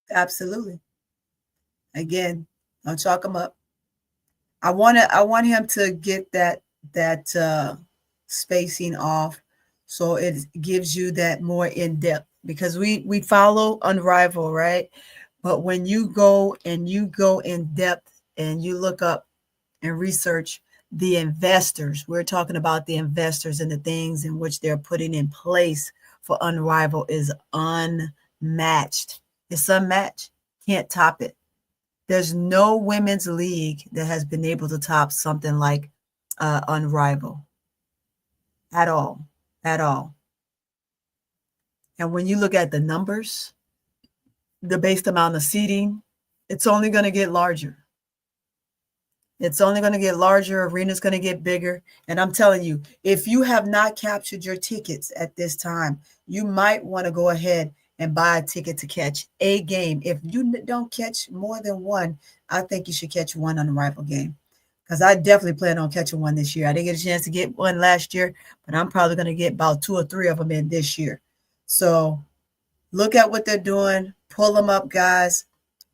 Speaker 4: Absolutely. Again, don't chalk him up. I want him to get that spacing off so it gives you that more in depth, because we follow Unrivaled, right? But when you go in depth and you look up and research the investors, we're talking about the investors and the things in which they're putting in place for Unrivaled is unmatched. It's unmatched. Can't top it. There's no women's league that has been able to top something like Unrivaled at all. And when you look at the numbers, the based amount of seating, it's only going to get larger. It's only going to get larger. Arena's going to get bigger. And I'm telling you, if you have not captured your tickets at this time, you might want to go ahead and buy a ticket to catch a game. If you don't catch more than one, I think you should catch one Unrivaled game, because I definitely plan on catching one this year. I didn't get a chance to get one last year, but I'm probably going to get about 2 or 3 of them in this year. So look at what they're doing. Pull them up, guys.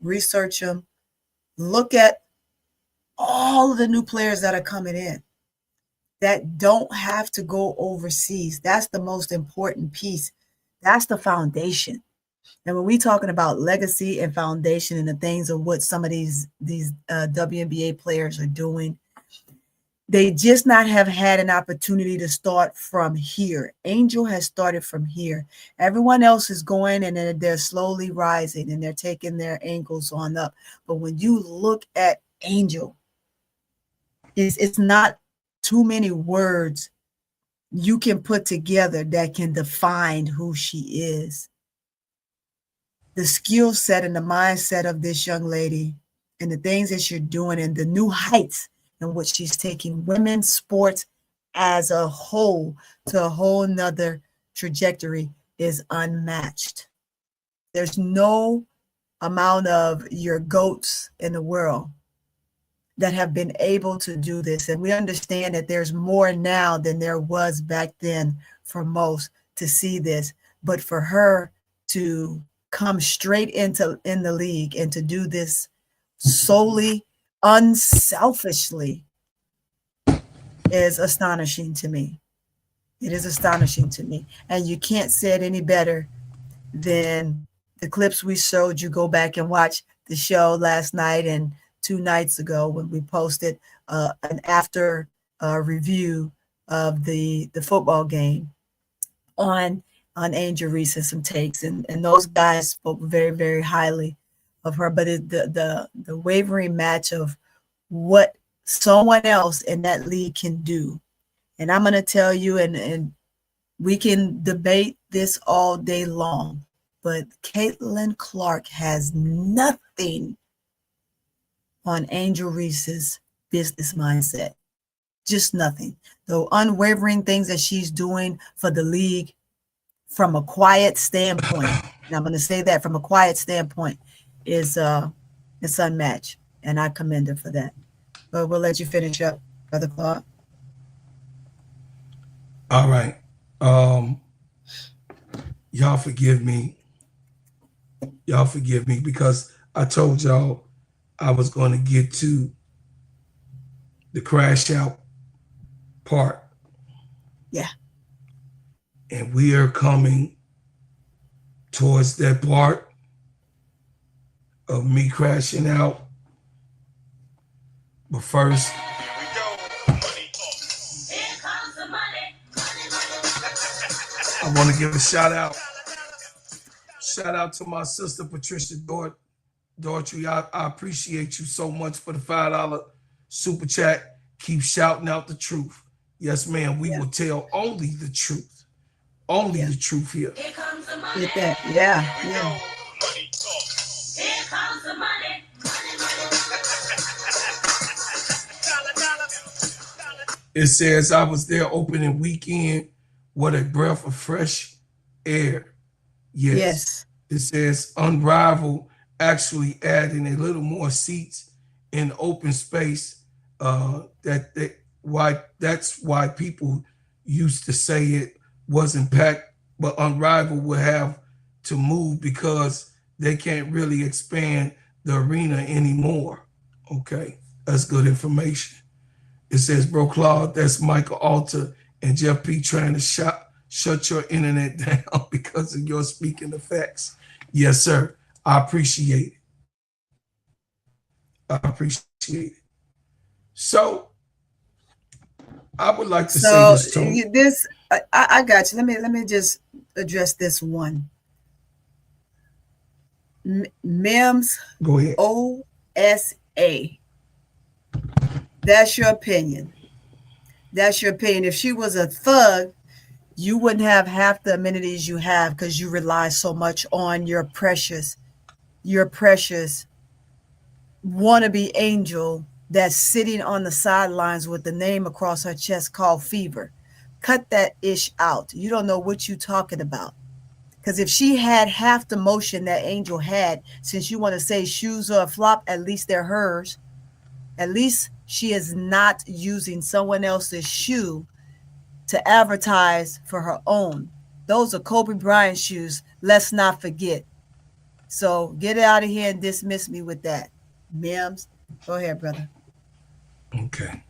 Speaker 4: Research them. Look at all of the new players that are coming in that don't have to go overseas. That's the most important piece. That's the foundation. And when we're talking about legacy and foundation and the things of what some of these WNBA players are doing, they just not have had an opportunity to start from here. Angel has started from here. Everyone else is going and they're slowly rising and they're taking their angles on up. But when you look at Angel, it's not too many words you can put together that can define who she is. The skill set and the mindset of this young lady and the things that you're doing and the new heights in which she's taking women's sports as a whole to a whole nother trajectory is unmatched. There's no amount of your GOATs in the world that have been able to do this. And we understand that there's more now than there was back then for most to see this. But for her to come straight in the league and to do this solely, unselfishly, is astonishing to me. It is astonishing to me. And you can't say it any better than the clips we showed you. Go back and watch the show last night and 2 nights ago when we posted an after review of the football game on Angel Reese and some takes, and those guys spoke very, very highly of her. But the wavering match of what someone else in that league can do, and I'm going to tell you, and we can debate this all day long, but Caitlin Clark has nothing on Angel Reese's business mindset. Just nothing. The unwavering things that she's doing for the league from a quiet standpoint, and I'm going to say that from a quiet standpoint, is it's unmatched, and I commend her for that. But we'll let you finish up, Brother Clark.
Speaker 3: All right. Y'all forgive me. Y'all forgive me because I told y'all I was going to get to the crash out part.
Speaker 4: Yeah.
Speaker 3: And we are coming towards that part of me crashing out. But first, I want to give a shout out. Shout out to my sister, Patricia Daughtry. I appreciate you so much for the $5 super chat. Keep shouting out the truth. Yes, ma'am. We will tell only the truth. Only the truth here.
Speaker 4: Get that. Yeah. Yeah.
Speaker 1: Here comes the money.
Speaker 3: It says, I was there opening weekend. What a breath of fresh air. Yes. It says, Unrivaled actually adding a little more seats in open space. That's why people used to say it wasn't packed, but Unrivaled will have to move because they can't really expand the arena anymore. Okay, that's good information. It says, Bro Claude, that's Michael Alter and Jeff P trying to shut your internet down because of your speaking effects. Yes, sir. I appreciate it. I appreciate it. So I would like to say this, Tony.
Speaker 4: I got you. Let me just address this one. Mims.
Speaker 3: Go ahead.
Speaker 4: OSA. That's your opinion. That's your opinion. If she was a thug, you wouldn't have half the amenities you have because you rely so much on your precious wannabe angel that's sitting on the sidelines with the name across her chest called Fever. Cut that ish out. You don't know what you're talking about. Because if she had half the motion that Angel had, since you want to say shoes are a flop, at least they're hers. At least she is not using someone else's shoe to advertise for her own. Those are Kobe Bryant shoes. Let's not forget. So get out of here and dismiss me with that. Mims, go ahead, brother.
Speaker 3: Okay.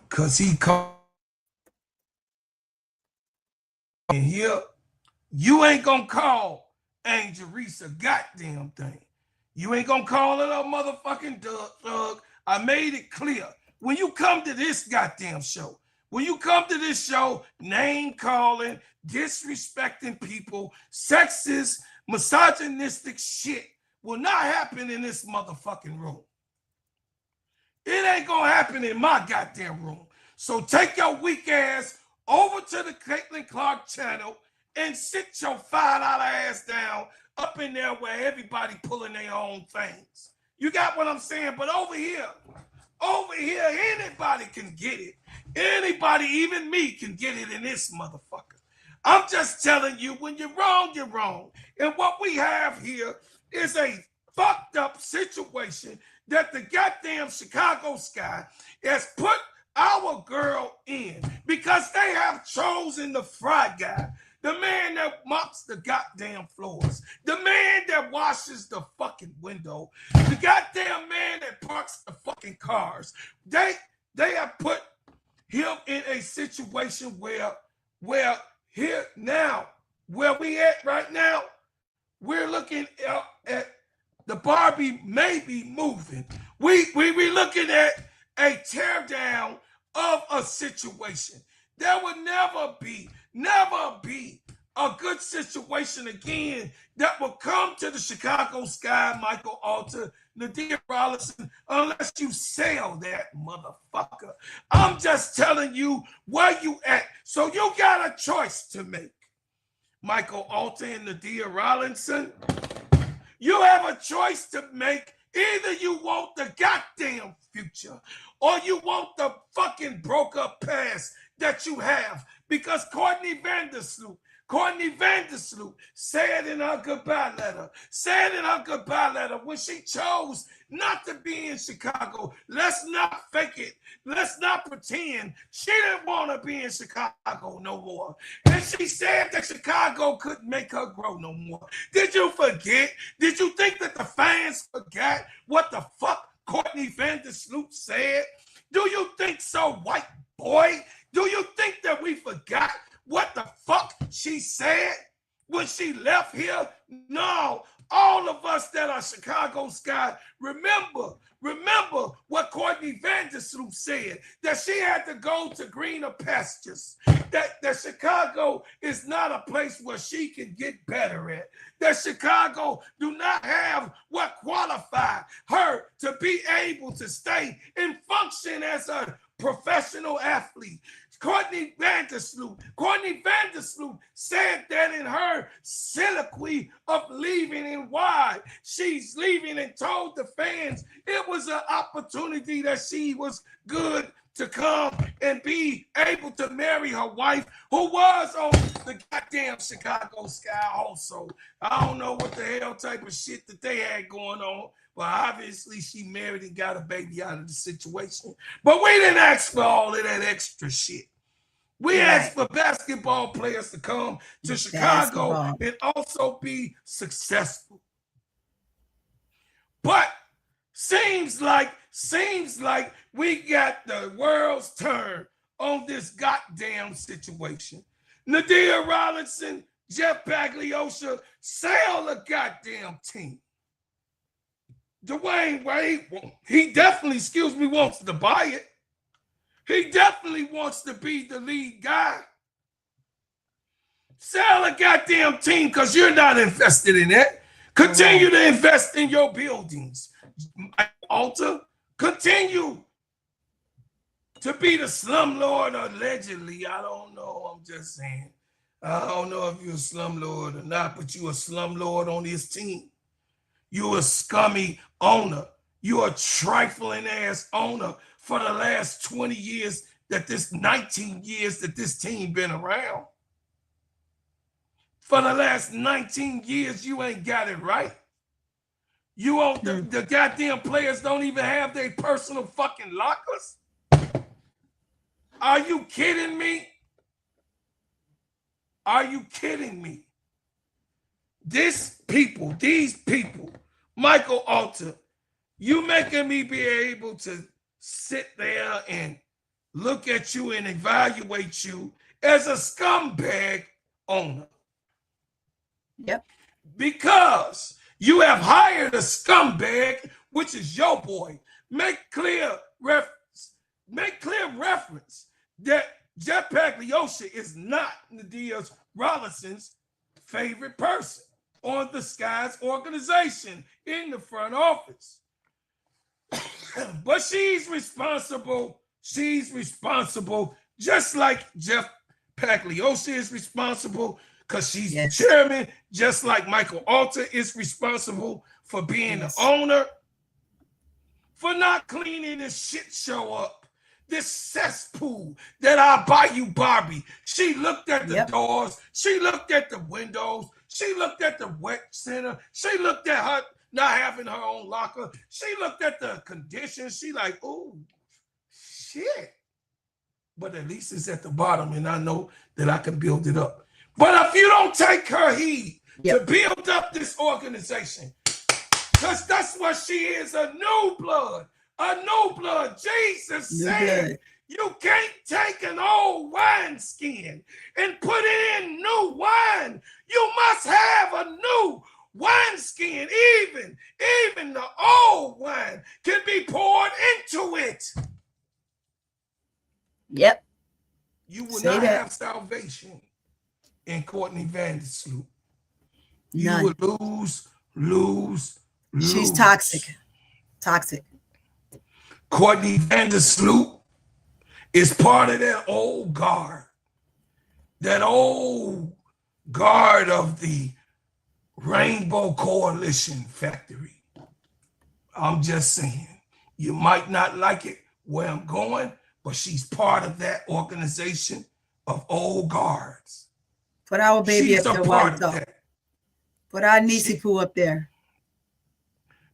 Speaker 3: Because he called in here, you ain't gonna call Angel Reese a goddamn thing. You ain't gonna call it a motherfucking thug. I made it clear. When you come to this goddamn show, name calling, disrespecting people, sexist, misogynistic shit will not happen in this motherfucking room. It ain't gonna happen in my goddamn room. So take your weak ass over to the Caitlin Clark channel and sit your $5 ass down up in there where everybody pulling their own things. You got what I'm saying? But over here, anybody can get it. Anybody, even me, can get it in this motherfucker. I'm just telling you, when you're wrong, you're wrong. And what we have here is a fucked up situation that the goddamn Chicago Sky has put our girl in because they have chosen the fry guy, the man that mops the goddamn floors, the man that washes the fucking window, the goddamn man that parks the fucking cars. They have put him in a situation where here now, where we at right now, we're looking at the Barbie may be moving. We looking at a tear down of a situation. There will never be a good situation again that will come to the Chicago Sky, Michael Alter, Nadia Rollison, unless you sell that motherfucker. I'm just telling you where you at. So you got a choice to make. Michael Alter and Nadia Rollison, you have a choice to make. Either you want the goddamn future or you want the fucking broke up past that you have. Because Courtney Vandersloot said in her goodbye letter, when she chose not to be in Chicago, let's not fake it. Let's not pretend she didn't want to be in Chicago no more. And she said that Chicago couldn't make her grow no more. Did you forget? Did you think that the fans forgot what the fuck Courtney Vandersloot said? Do you think so, white boy? Do you think that we forgot what the fuck she said when she left here? No, all of us that are Chicago Sky, remember what Courtney Vandersloot said, that she had to go to greener pastures, that Chicago is not a place where she can get better at, that Chicago do not have what qualify her to be able to stay and function as a professional athlete. Courtney Vandersloot said that in her soliloquy of leaving and why she's leaving, and told the fans it was an opportunity that she was good to come and be able to marry her wife, who was on the goddamn Chicago Sky also. I don't know what the hell type of shit that they had going on, but obviously she married and got a baby out of the situation. But we didn't ask for all of that extra shit. We asked for basketball players to come to Chicago and also be successful. But seems like we got the world's turn on this goddamn situation. Nadia Rollison, Jeff Pagliosha, sell the goddamn team. Dwayne Wade, he definitely, wants to buy it. He definitely wants to be the lead guy. Sell a goddamn team because you're not invested in it. Continue to invest in your buildings. Alter, continue to be the slumlord allegedly. I don't know. I'm just saying. I don't know if you're a slumlord or not, but you're a slumlord on this team. You're a scummy owner. You're a trifling ass owner for the last 20 years, 19 years that this team been around. For the last 19 years, you ain't got it right. You own the goddamn players don't even have their personal fucking lockers. Are you kidding me? Are you kidding me? These people, Michael Alter, you making me be able to sit there and look at you and evaluate you as a scumbag owner.
Speaker 4: Yep. Because
Speaker 3: you have hired a scumbag, which is your boy. Make clear reference that Jeff Pagliosha is not Nadia Rollison's favorite person on the Sky's organization in the front office. But she's responsible. Just like Jeff Pagliosha is responsible because she's chairman, just like Michael Alter is responsible for being the owner, for not cleaning this shit show up this cesspool that I'll buy you, Barbie. She looked at the doors. She looked at the windows. She looked at the wet center. She looked at her not having her own locker. She looked at the conditions. She like, oh, shit. But at least it's at the bottom, and I know that I can build it up. But if you don't take her heed to build up this organization, because that's what she is, a new blood. A new blood. Jesus said, you can't take an old wineskin and put it in new wine. You must have a new wineskin. Even the old wine can be poured into it.
Speaker 4: Yep.
Speaker 3: You will not have salvation in Courtney Vandersloot. You will lose.
Speaker 4: She's toxic. Toxic.
Speaker 3: Courtney Vandersloot is part of that old guard. That old guard of the Rainbow Coalition factory. I'm just saying, you might not like it where I'm going, but she's part of that organization of old guards.
Speaker 4: Put our baby up there while you talk. Put our Niecy Poo up there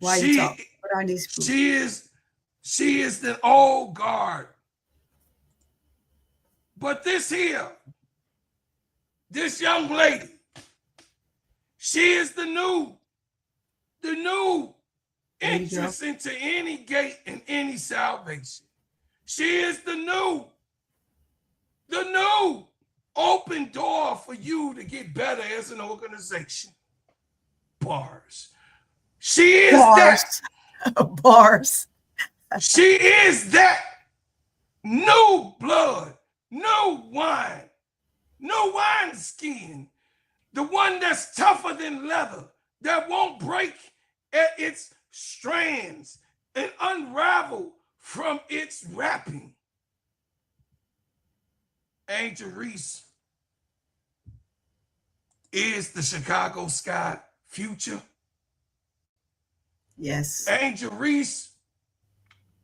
Speaker 4: while you talk. Put our Niecy Poo.
Speaker 3: She is the old guard. But this young lady, she is the new entrance into any gate and any salvation. She is the new open door for you to get better as an organization. Bars. She is that.
Speaker 4: Bars.
Speaker 3: She is that new blood, new wine skin, the one that's tougher than leather, that won't break at its strands and unravel from its wrapping. Angel Reese is the Chicago Sky future.
Speaker 4: Yes.
Speaker 3: Angel Reese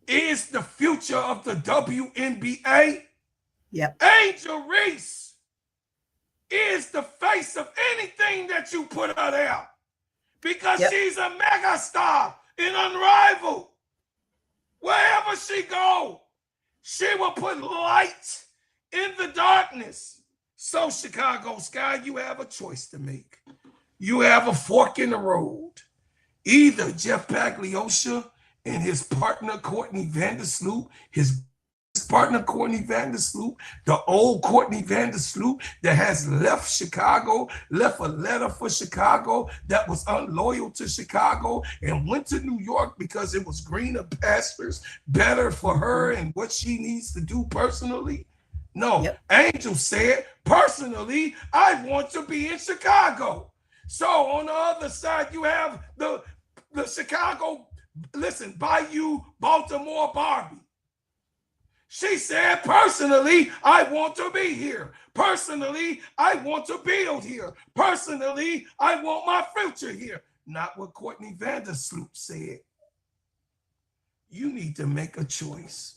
Speaker 3: is the future of the WNBA.
Speaker 4: Yep.
Speaker 3: Angel Reese is the face of anything that you put her there, because she's a mega star and unrivaled. Wherever she go, she will put light in the darkness. So Chicago Sky, you have a choice to make. You have a fork in the road. Either Jeff Pagliosha and his partner Courtney Vandersloot, the old Courtney Vandersloot that has left Chicago, left a letter for Chicago, that was unloyal to Chicago and went to New York because it was greener pastures, better for her and what she needs to do personally. No, Angel said, personally, I want to be in Chicago. So on the other side, you have the Chicago, Bayou Baltimore Barbie. She said, personally, I want to be here. Personally, I want to build here. Personally, I want my future here. Not what Courtney Vandersloot said. You need to make a choice.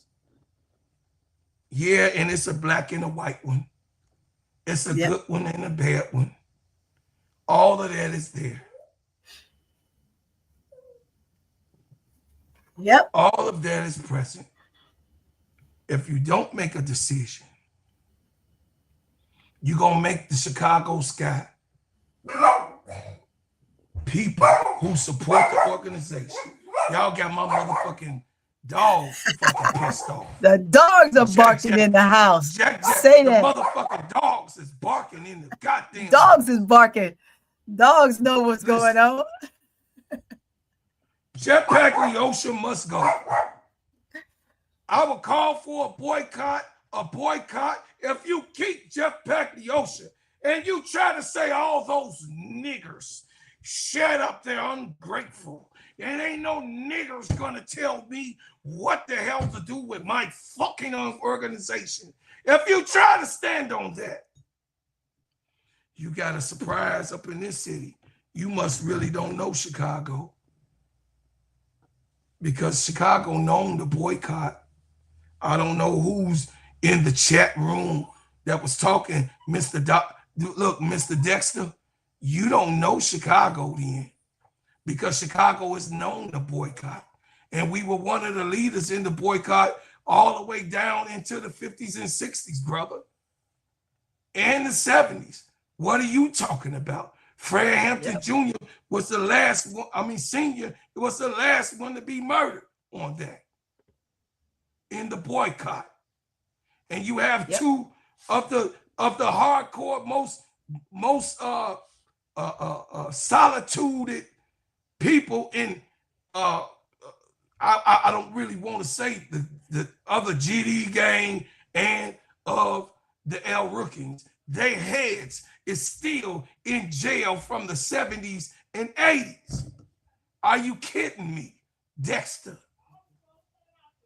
Speaker 3: Yeah, and it's a black and a white one. It's a good one and a bad one. All of that is there.
Speaker 4: Yep.
Speaker 3: All of that is present. If you don't make a decision, you're going to make the Chicago Sky people who support the organization. Y'all got my motherfucking dog fucking pissed off.
Speaker 4: The dogs are barking in the house. Say that.
Speaker 3: The motherfucking dogs is barking in the goddamn
Speaker 4: dogs is barking. Dogs know what's going on.
Speaker 3: Jeff Pagliosha must go. I would call for a boycott. If you keep Jeff Pagliosha and you try to say all those niggers shut up, they're ungrateful. And ain't no niggers gonna tell me what the hell to do with my fucking organization. If you try to stand on that, you got a surprise up in this city. You must really don't know Chicago. Because Chicago known to boycott. I don't know who's in the chat room that was talking, Mr. Look, Mr. Dexter, you don't know Chicago then, because Chicago is known to boycott. And we were one of the leaders in the boycott all the way down into the 50s and 60s, brother. And the 70s. What are you talking about? Fred Hampton Jr. was the last one, senior, was the last one to be murdered on that in the boycott. And you have two of the hardcore, most solitude people in I don't really want to say the other GD gang and of the L Rookings. Their heads is still in jail from the 70s and 80s. Are you kidding me, Dexter?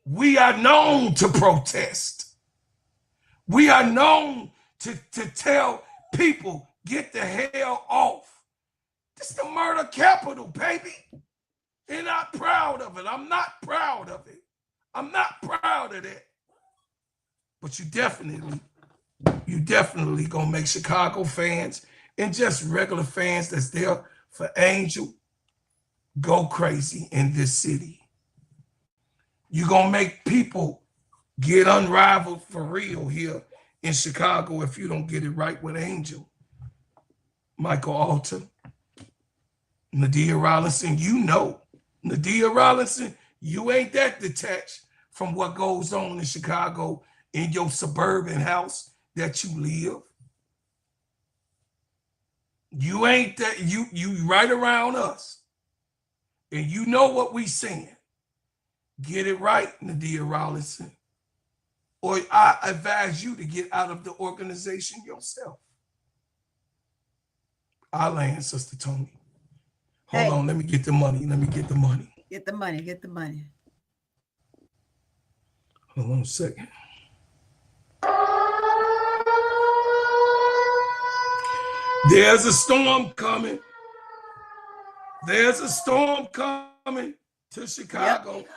Speaker 3: We are known to protest. We are known to tell people, get the hell off. This is the murder capital, baby. They're not proud of it. I'm not proud of it. I'm not proud of that. But you definitely gonna make Chicago fans and just regular fans that's there for Angel go crazy in this city. You're gonna make people get unrivaled for real here in Chicago if you don't get it right with Angel. Michael Alter, Nadia Rollinson, you know. Nadia Rollinson, you ain't that detached from what goes on in Chicago in your suburban house that you live. You ain't that, you right around us. And you know what we saying. Get it right, Nadia Rollinson. Or I advise you to get out of the organization yourself. I'll land, Sister Tony. Hold on, let me get the money. Let me get the money.
Speaker 4: Get the money, get the money.
Speaker 3: Hold on a second. There's a storm coming. There's a storm coming to Chicago.
Speaker 4: Yep.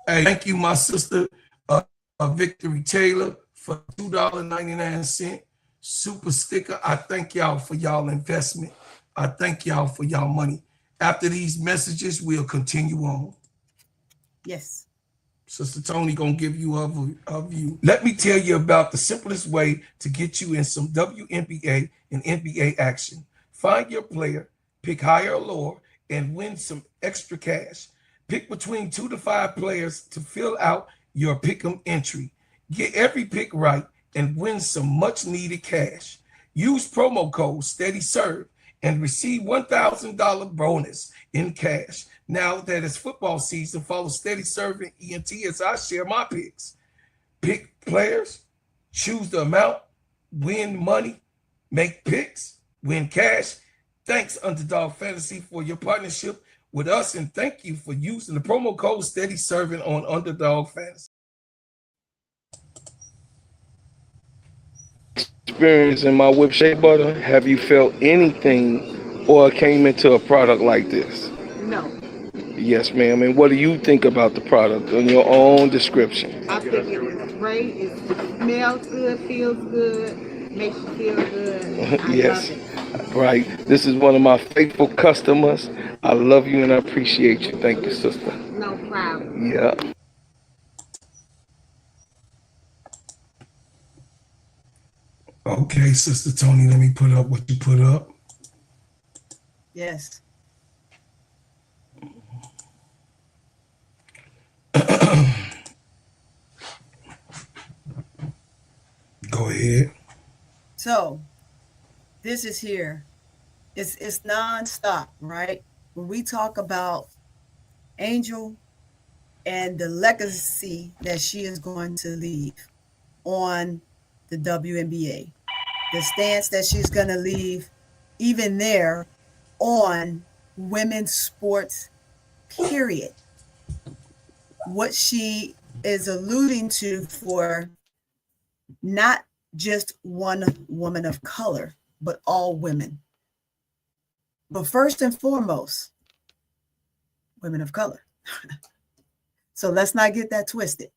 Speaker 3: Hey, thank you, my sister, Victory Taylor, for $2.99 super sticker. I thank y'all for y'all investment. I thank y'all for y'all money. After these messages, we'll continue on.
Speaker 4: Yes.
Speaker 3: Sister Tony gonna give you a view. Let me tell you about the simplest way to get you in some WNBA and NBA action. Find your player, pick higher or lower, and win some extra cash. Pick between 2 to 5 players to fill out your pick'em entry. Get every pick right and win some much needed cash. Use promo code SteadyServe and receive $1,000 bonus in cash. Now that it's football season, follow Steady Serving ENT as I share my picks. Pick players, choose the amount, win money, make picks, win cash. Thanks, Underdog Fantasy, for your partnership with us, and thank you for using the promo code Steady Serving on Underdog Fantasy.
Speaker 5: Experience in my whip shea butter, have you felt anything or came into a product like this?
Speaker 6: No.
Speaker 5: Yes, ma'am. And what do you think about the product on your own description?
Speaker 6: I think it is great. It smells good, feels good, makes you feel good. I
Speaker 5: Yes.
Speaker 6: love it.
Speaker 5: Right. This is one of my faithful customers. I love you and I appreciate you. Thank you, sister.
Speaker 6: No problem.
Speaker 5: Yeah.
Speaker 3: Okay, Sister Tony, let me put up what you put up.
Speaker 4: Yes.
Speaker 3: Go ahead.
Speaker 4: So this is here. It's nonstop, right? When we talk about Angel and the legacy that she is going to leave on the WNBA, the stance that she's going to leave even there on women's sports, period. What she is alluding to for not just one woman of color, but all women. But first and foremost, women of color. So let's not get that twisted.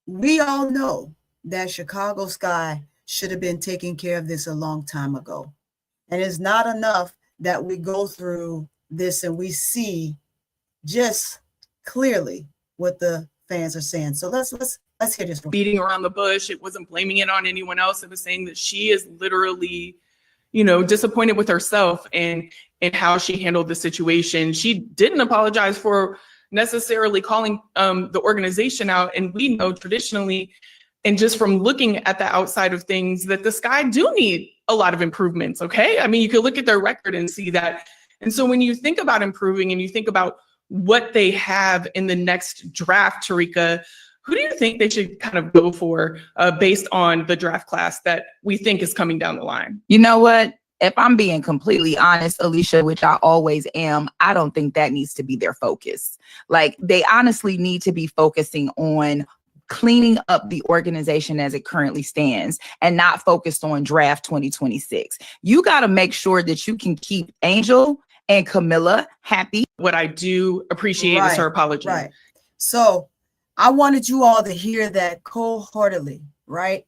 Speaker 4: We all know that Chicago Sky should have been taking care of this a long time ago. And it's not enough that we go through this and we see just clearly what the fans are saying. So let's hear this.
Speaker 7: Beating around the bush. It wasn't blaming it on anyone else. It was saying that she is literally, disappointed with herself and how she handled the situation. She didn't apologize for necessarily calling the organization out. And we know traditionally, and just from looking at the outside of things, that the Sky do need a lot of improvements. Okay. I mean, you could look at their record and see that. And so when you think about improving and you think about what they have in the next draft, Tarika, who do you think they should kind of go for based on the draft class that we think is coming down the line?
Speaker 8: You know what? If I'm being completely honest, Alicia, which I always am, I don't think that needs to be their focus. Like, they honestly need to be focusing on cleaning up the organization as it currently stands and not focused on draft 2026. You got to make sure that you can keep Angel and Camilla happy.
Speaker 7: What I do appreciate is her apology.
Speaker 4: Right. So I wanted you all to hear that cold-heartedly, right?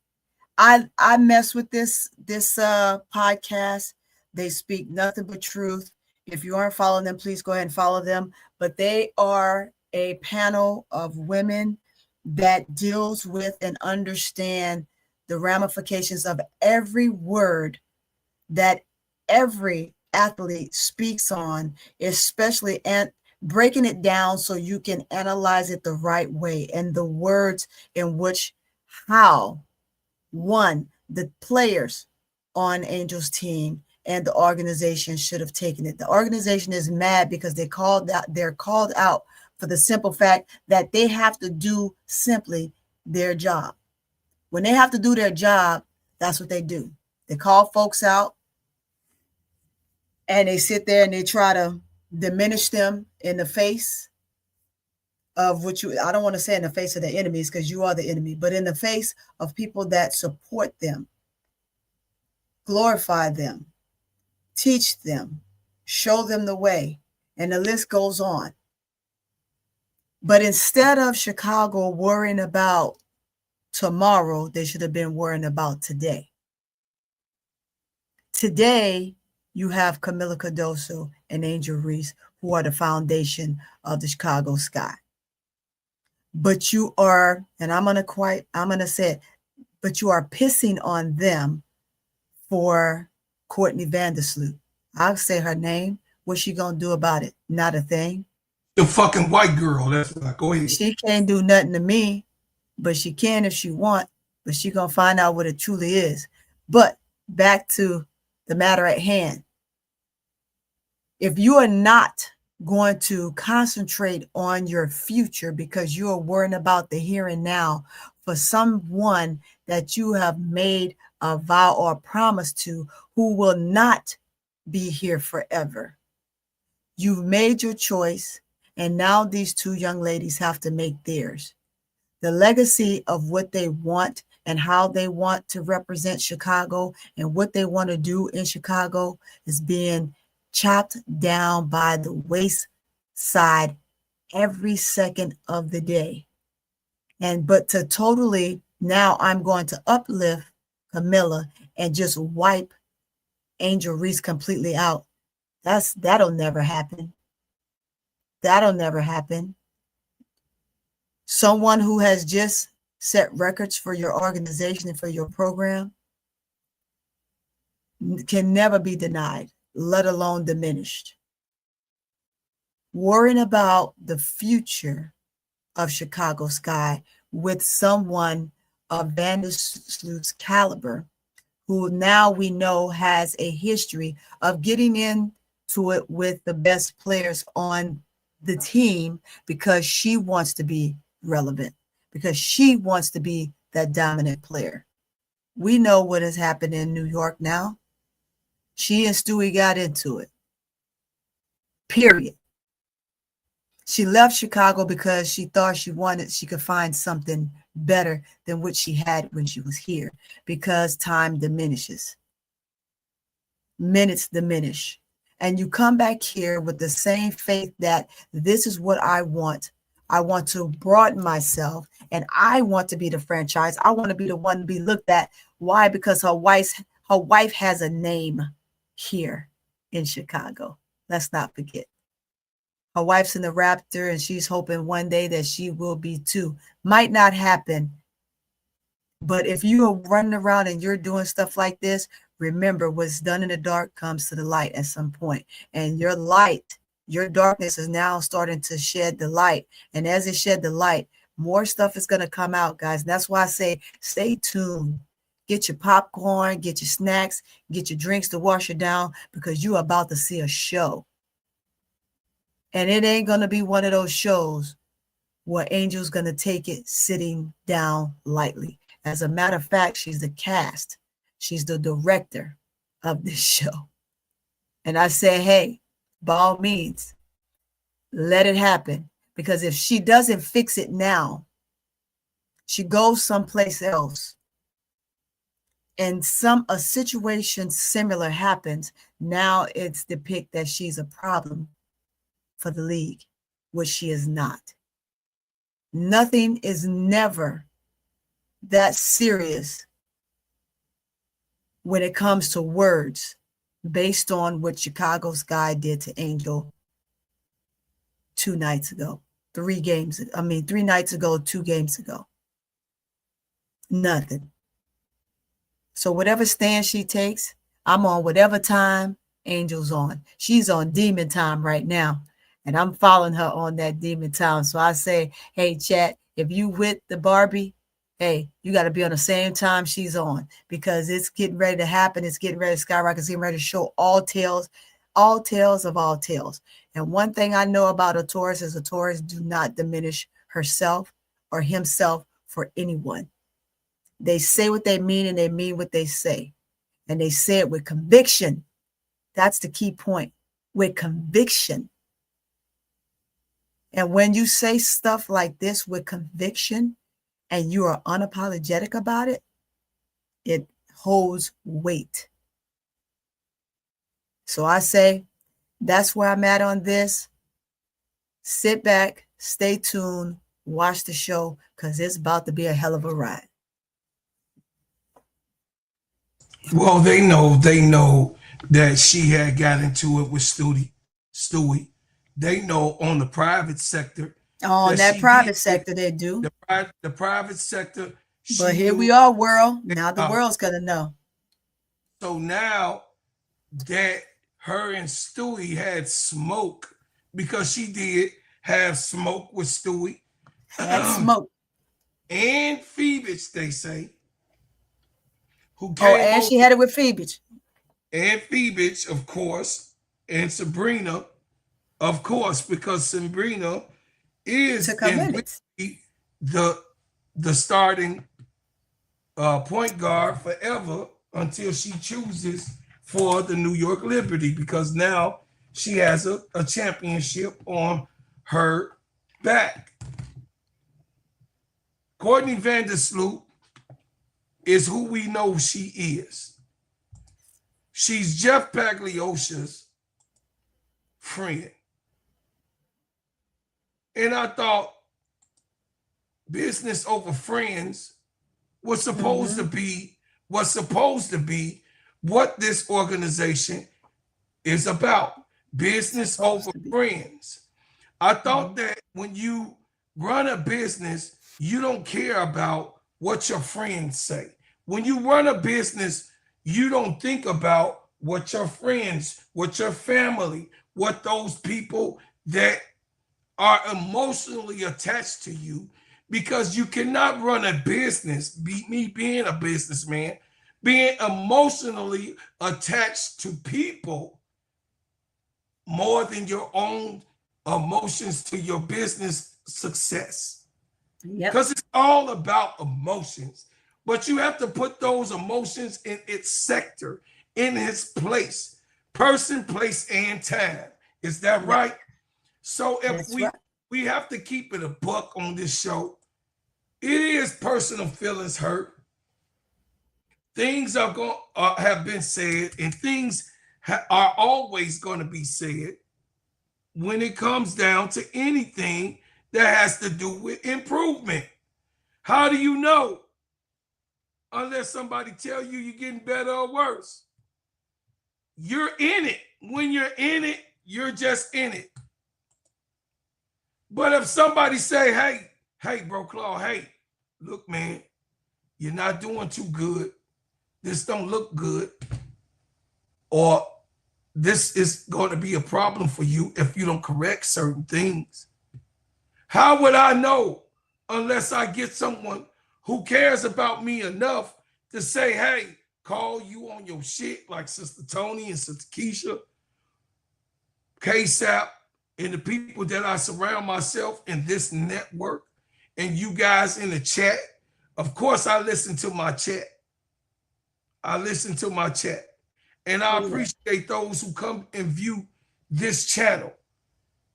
Speaker 4: I mess with this podcast. They speak nothing but truth. If you aren't following them, please go ahead and follow them. But they are a panel of women that deals with and understand the ramifications of every word that every athlete speaks on, especially and breaking it down so you can analyze it the right way and the words in which how one, the players on Angel's team and the organization should have taken it. The organization is mad because they're called out for the simple fact that they have to do simply their job. When they have to do their job, that's what they do. They call folks out and they sit there and they try to diminish them in the face of I don't want to say in the face of the enemies because you are the enemy, but in the face of people that support them, glorify them, teach them, show them the way, and the list goes on. But instead of Chicago worrying about tomorrow, they should have been worrying about today. Today, you have Camila Cardoso and Angel Reese, who are the foundation of the Chicago Sky. But you are, and I'm gonna say it, but you are pissing on them for Courtney Vandersloot. I'll say her name. What's she gonna do about it? Not a thing.
Speaker 3: The fucking white girl. That's what I go ahead.
Speaker 4: She can't do nothing to me, but she can if she want. But she gonna find out what it truly is. But back to the matter at hand. If you are not going to concentrate on your future because you are worrying about the here and now for someone that you have made a vow or a promise to who will not be here forever. You've made your choice, and now these two young ladies have to make theirs. The legacy of what they want and how they want to represent Chicago and what they want to do in Chicago is being chopped down by the wayside every second of the day. But to totally, now I'm going to uplift Camilla and just wipe Angel Reese completely out. That'll never happen. That'll never happen. Someone who has just set records for your organization and for your program can never be denied, let alone diminished. Worrying about the future of Chicago Sky with someone of Vandersloot's caliber, who now we know has a history of getting into it with the best players on the team because she wants to be relevant, because she wants to be that dominant player. We know what has happened in New York now. She and Stewie got into it. Period. She left Chicago because she thought she could find something better than what she had when she was here, because time diminishes. minutes diminish. And you come back here with the same faith that this is what I want. I want to broaden myself and I want to be the franchise. I want to be the one to be looked at. Why? Because her wife has a name here in Chicago. Let's not forget. Her wife's in the Raptor and she's hoping one day that she will be too. Might not happen. But if you are running around and you're doing stuff like this, remember what's done in the dark comes to the light at some point. And your light, your darkness is now starting to shed the light. And as it shed the light, more stuff is going to come out, guys. And that's why I say stay tuned. Get your popcorn, get your snacks, get your drinks to wash it down because you're about to see a show. And it ain't going to be one of those shows where Angel's going to take it sitting down lightly. As a matter of fact, she's the cast. She's the director of this show. And I say, hey, by all means, let it happen. Because if she doesn't fix it now, she goes someplace else. And a situation similar happens. Now it's depicted that she's a problem for the league, which she is not. Nothing is never that serious when it comes to words based on what Chicago's guy did to Angel 2 nights ago, 3 nights ago, 2 games ago. Nothing. So whatever stand she takes, I'm on whatever time Angel's on. She's on demon time right now. And I'm following her on that demon time. So I say, hey, chat, if you with the Barbie, hey, you got to be on the same time she's on because it's getting ready to happen. It's getting ready to skyrocket. It's getting ready to show all tales of all tales. And one thing I know about a Taurus is a Taurus do not diminish herself or himself for anyone. They say what they mean and they mean what they say. And they say it with conviction. That's the key point. With conviction. And when you say stuff like this with conviction and you are unapologetic about it, it holds weight. So I say, that's where I'm at on this. Sit back, stay tuned, watch the show, because it's about to be a hell of a ride.
Speaker 3: Well, they know that she had got into it with Stewie. They know on the private sector.
Speaker 4: On that private sector, they do.
Speaker 3: The private sector.
Speaker 4: But here we are, world. Now the world's going to know.
Speaker 3: So now that her and Stewie had smoke, because she did have smoke with Stewie.
Speaker 4: Had smoke.
Speaker 3: And Phoebus, they say. Who came
Speaker 4: and she had it with Phoebus.
Speaker 3: And Phoebus, of course. And Sabrina, of course, because Sabrina is the starting point guard forever until she chooses for the New York Liberty, because now she has a championship on her back. Courtney Vandersloot is who we know she is. She's Jeff Pagliossa's friend. And I thought business over friends was supposed to be what this organization is about. Business over friends. I thought that when you run a business, you don't care about what your friends say. When you run a business, you don't think about what your friends, what your family, what those people that are emotionally attached to you, because you cannot run a business, me being a businessman, being emotionally attached to people more than your own emotions to your business success. Because it's all about emotions. But you have to put those emotions in its sector, in its place, person, place, and time. Is that right? So if we have to keep it a buck on this show, it is personal feelings hurt. Things are going have been said, and things are always going to be said when it comes down to anything that has to do with improvement. How do you know? Unless somebody tell you you're getting better or worse. You're in it. When you're in it, you're just in it. But if somebody say, hey, bro, Claude, hey, look, man, you're not doing too good. This don't look good. Or this is going to be a problem for you if you don't correct certain things. How would I know unless I get someone who cares about me enough to say, hey, call you on your shit, like Sister Tony and Sister Keisha, K-Sap, and the people that I surround myself in this network, and you guys in the chat. Of course, I listen to my chat. And I appreciate those who come and view this channel.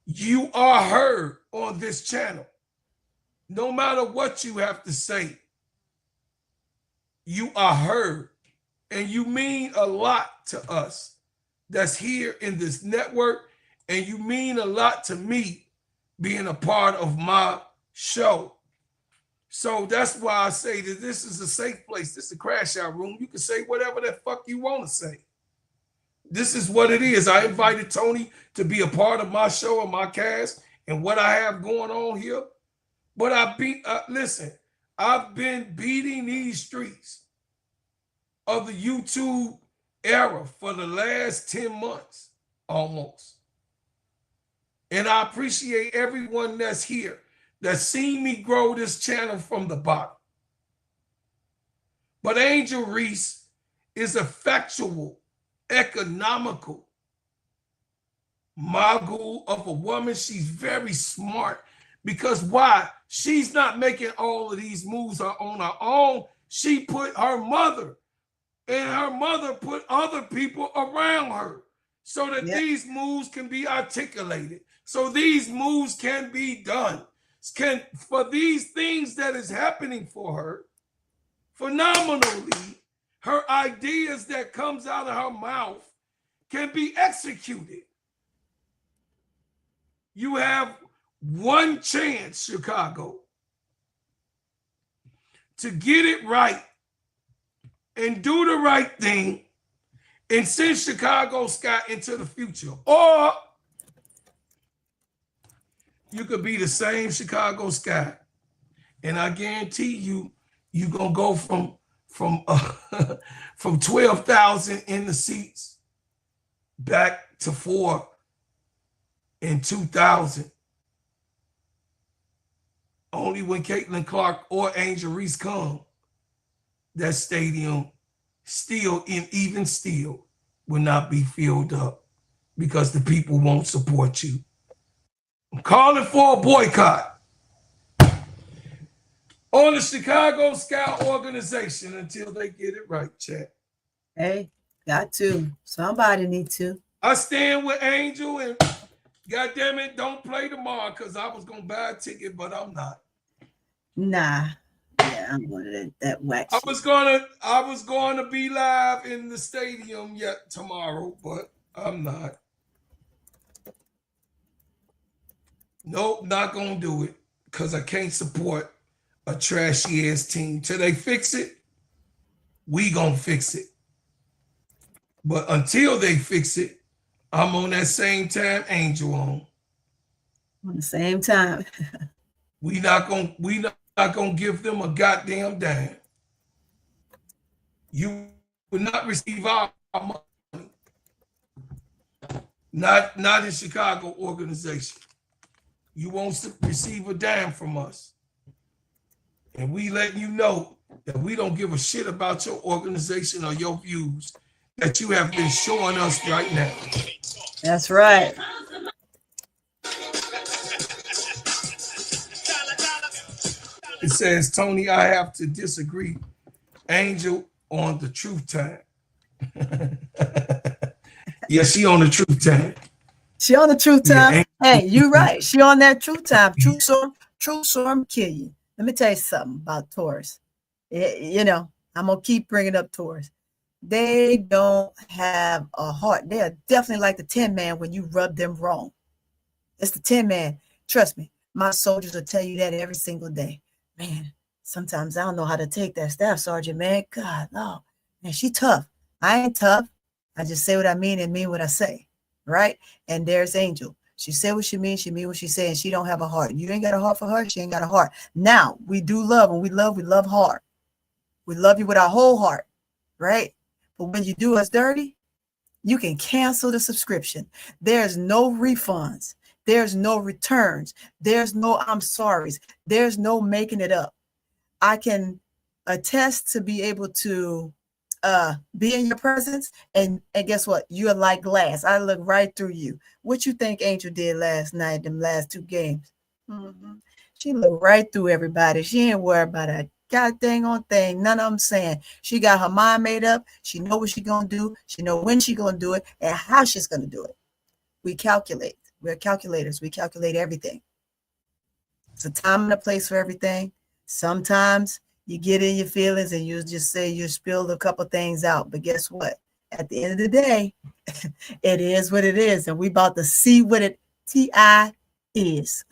Speaker 3: You are heard on this channel. No matter what you have to say, you are heard. And you mean a lot to us that's here in this network. And you mean a lot to me being a part of my show. So that's why I say that this is a safe place. This is a crash out room. You can say whatever the fuck you want to say. This is what it is. I invited Tony to be a part of my show and my cast and what I have going on here. But listen, I've been beating these streets of the YouTube era for the last 10 months almost. And I appreciate everyone that's here that's seen me grow this channel from the bottom. But Angel Reese is a factual, economical mogul of a woman. She's very smart because why? She's not making all of these moves on her own. She put her mother, and her mother put other people around her so that these moves can be articulated, so these moves can be done. For these things that is happening for her, phenomenally, her ideas that comes out of her mouth can be executed. You have one chance, Chicago, to get it right and do the right thing and send Chicago Sky into the future. Or you could be the same Chicago Sky. And I guarantee you, you're going to go from 12,000 in the seats back to 4 in 2000. Only when Caitlin Clark or Angel Reese come, that stadium even still will not be filled up because the people won't support you. I'm calling for a boycott on the Chicago Sky organization until they get it right, chat.
Speaker 4: Hey, got to. Somebody need to.
Speaker 3: I stand with Angel, and goddamn it, don't play tomorrow because I was gonna buy a ticket, but I'm not.
Speaker 4: Nah. Yeah, I'm one of that wax.
Speaker 3: I was gonna be live in the stadium yet tomorrow, but I'm not. Nope, not gonna do it because I can't support a trashy ass team. Till they fix it, we gonna fix it. But until they fix it, I'm on that same time Angel on
Speaker 4: the same time.
Speaker 3: we not gonna give them a goddamn dime. You will not receive our money. Not in Chicago organization. You won't receive a dime from us. And we letting you know that we don't give a shit about your organization or your views that you have been showing us right now.
Speaker 4: That's right.
Speaker 3: It says, Tony, I have to disagree. Angel on the truth time. Yeah, she on the truth time.
Speaker 4: She on the truth time.
Speaker 3: Yeah,
Speaker 4: hey, you right. She on that truth time. True storm kill you. Let me tell you something about Taurus. You know, I'm gonna keep bringing up Taurus. They don't have a heart. They are definitely like the Tin Man when you rub them wrong. It's the Tin Man. Trust me, my soldiers will tell you that every single day. Man, sometimes I don't know how to take that staff sergeant, man. God, no. Man, she tough. I ain't tough. I just say what I mean and mean what I say, right? And there's Angel. She said what she means what she said, and she don't have a heart. You ain't got a heart for her, she ain't got a heart. Now, we do love, and we love hard. We love you with our whole heart, right? But when you do us dirty, you can cancel the subscription. There's no refunds. There's no returns. There's no I'm sorry's. There's no making it up. I can attest to be able to be in your presence, and guess what? You're like glass. I look right through you. What you think Angel did last night, them last 2 games? She looked right through everybody. She ain't worried about a god dang on thing. None of them saying. She got her mind made up. She know what she gonna do. She know when she gonna do it and how she's gonna do it. We calculate. We're calculators. We calculate everything. It's a time and a place for everything. Sometimes you get in your feelings and you just say you spilled a couple things out. But guess what? At the end of the day, it is what it is. And we about to see what it T.I. is.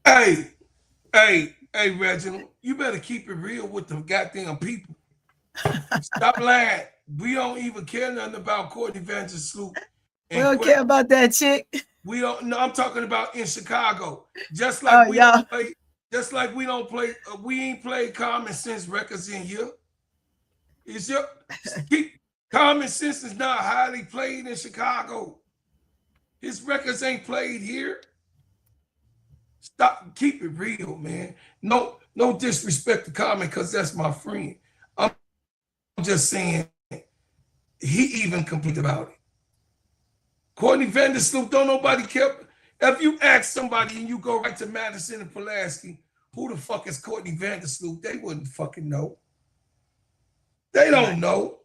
Speaker 3: Hey, Reginald, you better keep it real with them goddamn people. Stop lying. We don't even care nothing about Courtney Vandersloot.
Speaker 4: We don't care about that chick.
Speaker 3: We don't. No, I'm talking about in Chicago. Just like we don't play. Just like we don't play. We ain't played Common Sense records in here. Is your Common Sense is not highly played in Chicago. His records ain't played here. Stop. Keep it real, man. No disrespect to Common, because that's my friend. I'm just saying he even complained about it. Courtney Vandersloot, don't nobody care. If you ask somebody and you go right to Madison and Pulaski, who the fuck is Courtney Vandersloot? They wouldn't fucking know. They don't know.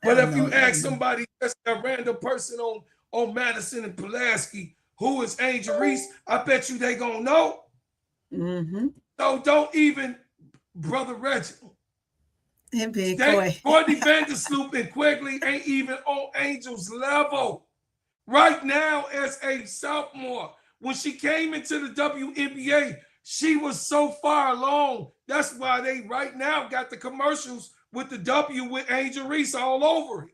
Speaker 3: But if you ask somebody, just a random person on Madison and Pulaski, who is Angel Reese, I bet you they gonna know. So don't even, Brother Reginald. Courtney Vandersloot and Quigley ain't even on Angel's level. Right now, as a sophomore, when she came into the WNBA, she was so far along. That's why they right now got the commercials with the W with Angel Reese all over it.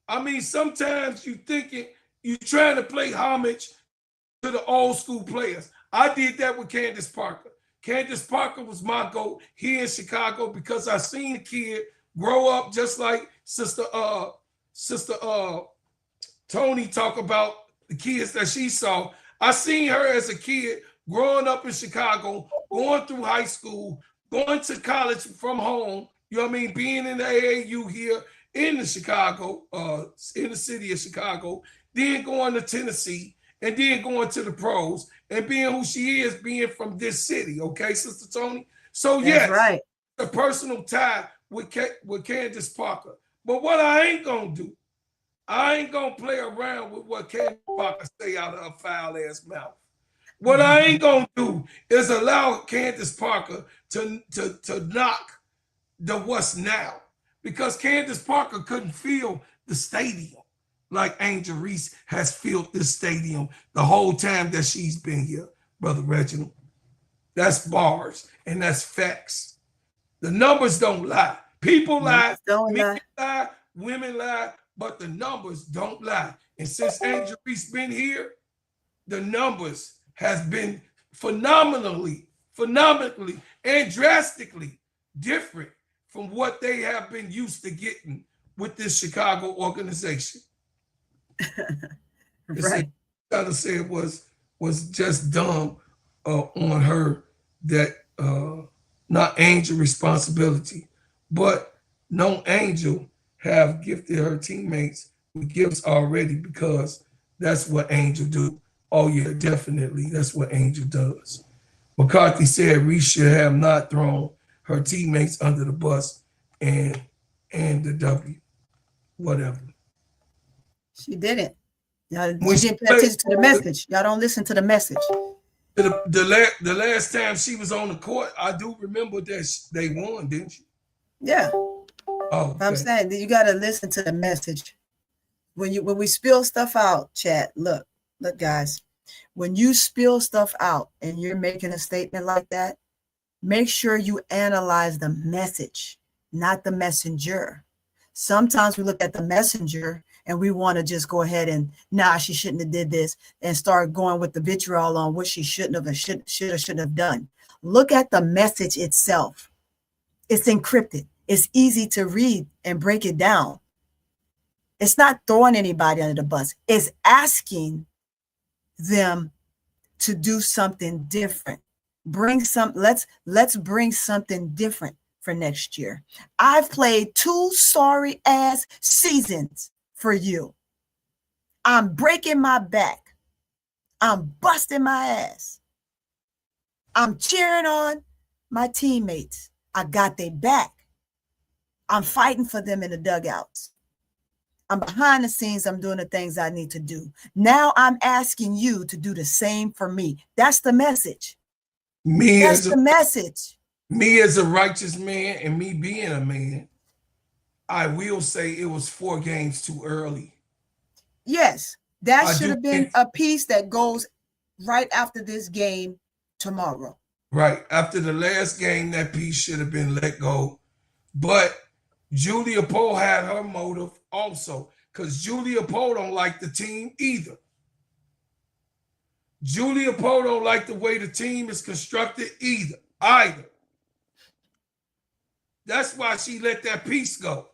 Speaker 3: I mean, sometimes you thinking you trying to play homage to the old school players. I did that with Candace Parker. Candace Parker was my GOAT here in Chicago because I seen the kid grow up just like Sister Tony talk about the kids that she saw. I seen her as a kid growing up in Chicago, going through high school, going to college from home, you know what I mean, being in the AAU here in the Chicago, in the city of Chicago, then going to Tennessee, and then going to the pros, and being who she is, being from this city, okay, Sister Tony? So yes, right. A personal tie with Candace Parker. But what I ain't gonna do, I ain't gonna play around with what Candace Parker say out of her foul ass mouth. What I ain't gonna do is allow Candace Parker to knock the what's now, because Candace Parker couldn't fill the stadium like Angel Reese has filled this stadium the whole time that she's been here, Brother Reginald. That's bars and that's facts. The numbers don't lie. People lie, men lie, women lie, but the numbers don't lie. And since Angel Reese been here, the numbers has been phenomenally and drastically different from what they have been used to getting with this Chicago organization. Right. Gotta say it was just dumb on her that not Angel responsibility, but no Angel have gifted her teammates with gifts already, because that's what Angel do. Oh yeah, definitely, that's what Angel does. McCarthy said Reese should have not thrown her teammates under the bus and the W, whatever.
Speaker 4: She didn't. Y'all didn't pay attention to the message. Y'all don't listen to the message.
Speaker 3: The last time she was on the court, I do remember that they won, didn't you?
Speaker 4: Yeah.
Speaker 3: Oh,
Speaker 4: I'm
Speaker 3: okay.
Speaker 4: saying that you got to listen to the message. When we spill stuff out, chat, look, guys, when you spill stuff out and you're making a statement like that, make sure you analyze the message, not the messenger. Sometimes we look at the messenger and we want to just go ahead and, nah, she shouldn't have did this, and start going with the vitriol on what she shouldn't have and should or shouldn't have done. Look at the message itself. It's encrypted. It's easy to read and break it down. It's not throwing anybody under the bus. It's asking them to do something different. Let's bring something different for next year. I've played 2 sorry ass seasons for you. I'm breaking my back. I'm busting my ass. I'm cheering on my teammates. I got their back. I'm fighting for them in the dugouts. I'm behind the scenes. I'm doing the things I need to do. Now I'm asking you to do the same for me. That's the message. That's the message.
Speaker 3: Me as a righteous man and me being a man, I will say it was 4 games too early.
Speaker 4: Yes, that should have been a piece that goes right after this game tomorrow.
Speaker 3: Right. After the last game, that piece should have been let go. But Julia Poe had her motive also, because Julia Poe don't like the team either. Julia Poe don't like the way the team is constructed either. That's why she let that piece go.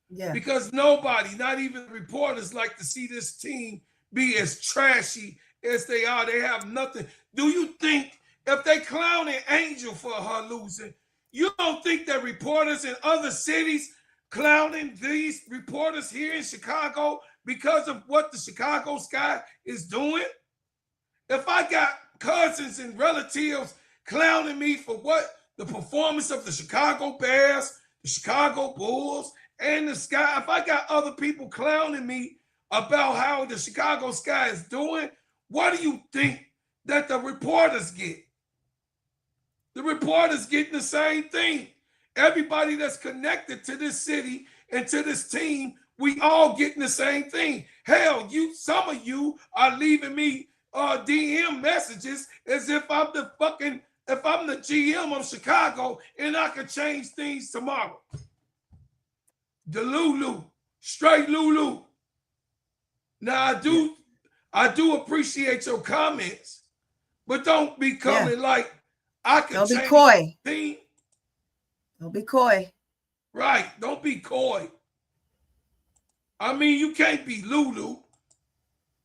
Speaker 4: Yeah.
Speaker 3: Because nobody, not even reporters, like to see this team be as trashy as they are. They have nothing. Do you think if they clowning Angel for her losing, you don't think that reporters in other cities clowning these reporters here in Chicago because of what the Chicago Sky is doing? If I got cousins and relatives clowning me for what the performance of the Chicago Bears, the Chicago Bulls, and the Sky, if I got other people clowning me about how the Chicago Sky is doing, what do you think that the reporters get? The reporters getting the same thing. Everybody that's connected to this city and to this team, we all getting the same thing. Hell, some of you are leaving me DM messages as if I'm the GM of Chicago and I can change things tomorrow. The Lulu, straight Lulu. Now I do appreciate your comments, but don't be coming like I can change
Speaker 4: coy.
Speaker 3: Team.
Speaker 4: Don't be coy.
Speaker 3: Right, don't be coy. I mean, you can't be Lulu.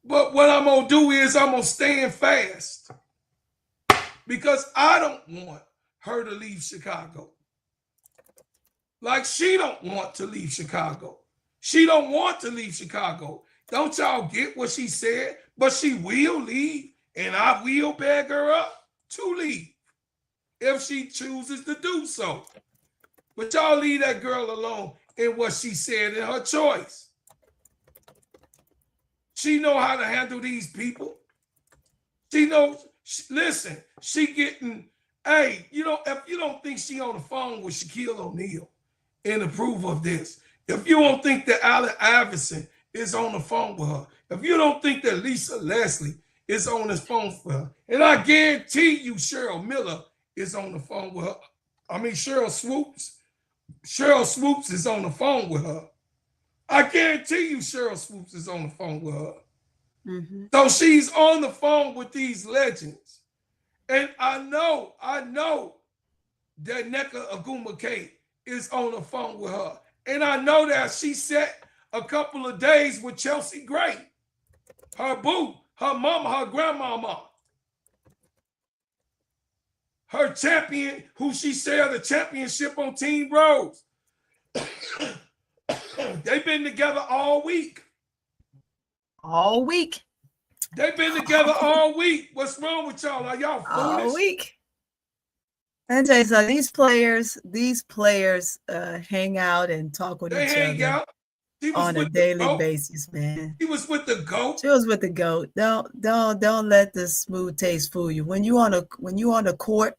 Speaker 3: But what I'm gonna do is I'm gonna stand fast. Because I don't want her to leave Chicago. Like she don't want to leave Chicago. She don't want to leave Chicago. Don't y'all get what she said? But she will leave, and I will beg her up to leave if she chooses to do so. But y'all leave that girl alone in what she said in her choice. She know how to handle these people. She knows, listen, she getting, if you don't think she on the phone with Shaquille O'Neal in approval of this, if you don't think that Allen Iverson is on the phone with her, if you don't think that Lisa Leslie is on the phone with her, and I guarantee you Cheryl Miller is on the phone with her. I mean, Cheryl Swoops is on the phone with her. I guarantee you Cheryl Swoops is on the phone with her. Mm-hmm. So she's on the phone with these legends. And I know that Nneka Ogwumike is on the phone with her. And I know that she sat a couple of days with Chelsea Gray, her boo, her mama, her grandmama, her champion, who she shared the championship on Team Rose. They've been together all week.
Speaker 4: All week.
Speaker 3: They've been together all week. What's wrong with y'all? Are y'all foolish?
Speaker 4: All week. And so these players hang out and talk with each other on a daily basis, man.
Speaker 3: He was with the GOAT.
Speaker 4: She was with the GOAT. Don't let the smooth taste fool you. When you on the court,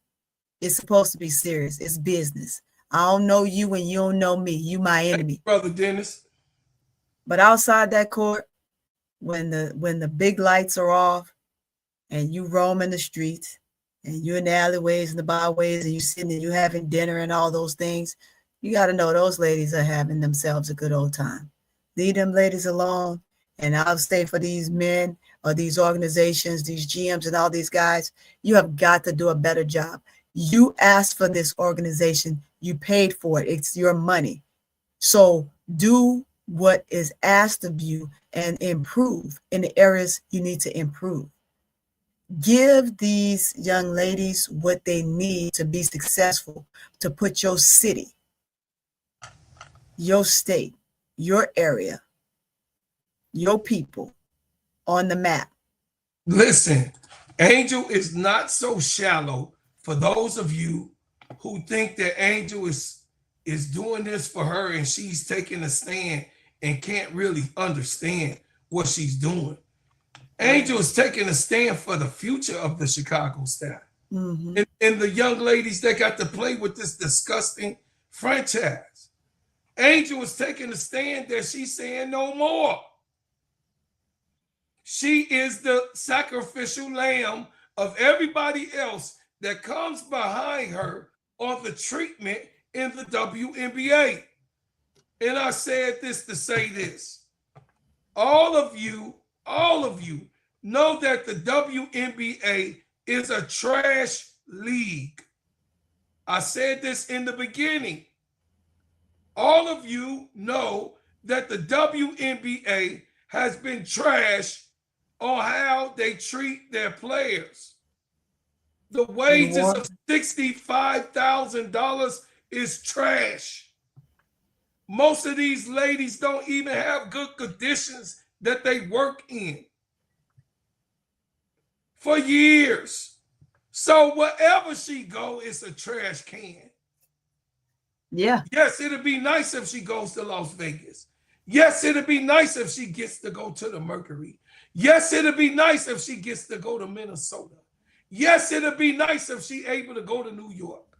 Speaker 4: it's supposed to be serious. It's business. I don't know you and you don't know me. You my enemy.
Speaker 3: Brother Dennis.
Speaker 4: But outside that court, when the big lights are off and you roam in the streets and you're in the alleyways and the byways and you sitting and you having dinner and all those things, you got to know those ladies are having themselves a good old time. Leave them ladies alone. And I'll say for these men or these organizations, these GMs and all these guys, you have got to do a better job. You asked for this organization. You paid for it. It's your money. So do what is asked of you and improve in the areas you need to improve. Give these young ladies what they need to be successful, to put your city, your state, your area, your people on the map.
Speaker 3: Listen, Angel is not so shallow. For those of you who think that Angel is doing this for her and she's taking a stand and can't really understand what she's doing. Angel is taking a stand for the future of the Chicago staff.
Speaker 4: Mm-hmm.
Speaker 3: And the young ladies that got to play with this disgusting franchise. Angel is taking a stand that she's saying no more. She is the sacrificial lamb of everybody else that comes behind her on the treatment in the WNBA. And I said this to say this. All of you know that the WNBA is a trash league. I said this in the beginning. All of you know that the WNBA has been trash on how they treat their players. The wages of $65,000 is trash. Most of these ladies don't even have good conditions that they work in for years. So wherever she go, it's a trash can.
Speaker 4: Yeah.
Speaker 3: Yes, it'd be nice if she goes to Las Vegas. Yes, it'd be nice if she gets to go to the Mercury. Yes, it'd be nice if she gets to go to Minnesota. Yes, it'd be nice if she able to go to New York.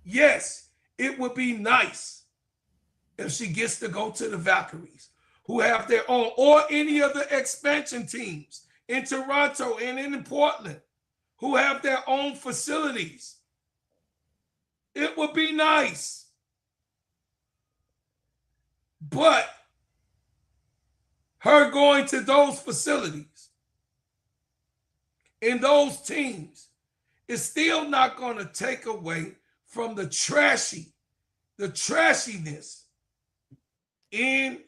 Speaker 3: Yes, it would be nice if she gets to go to the Valkyries, who have their own, or any of the expansion teams in Toronto and in Portland, who have their own facilities. It would be nice. But her going to those facilities and those teams is still not going to take away from the trashiness in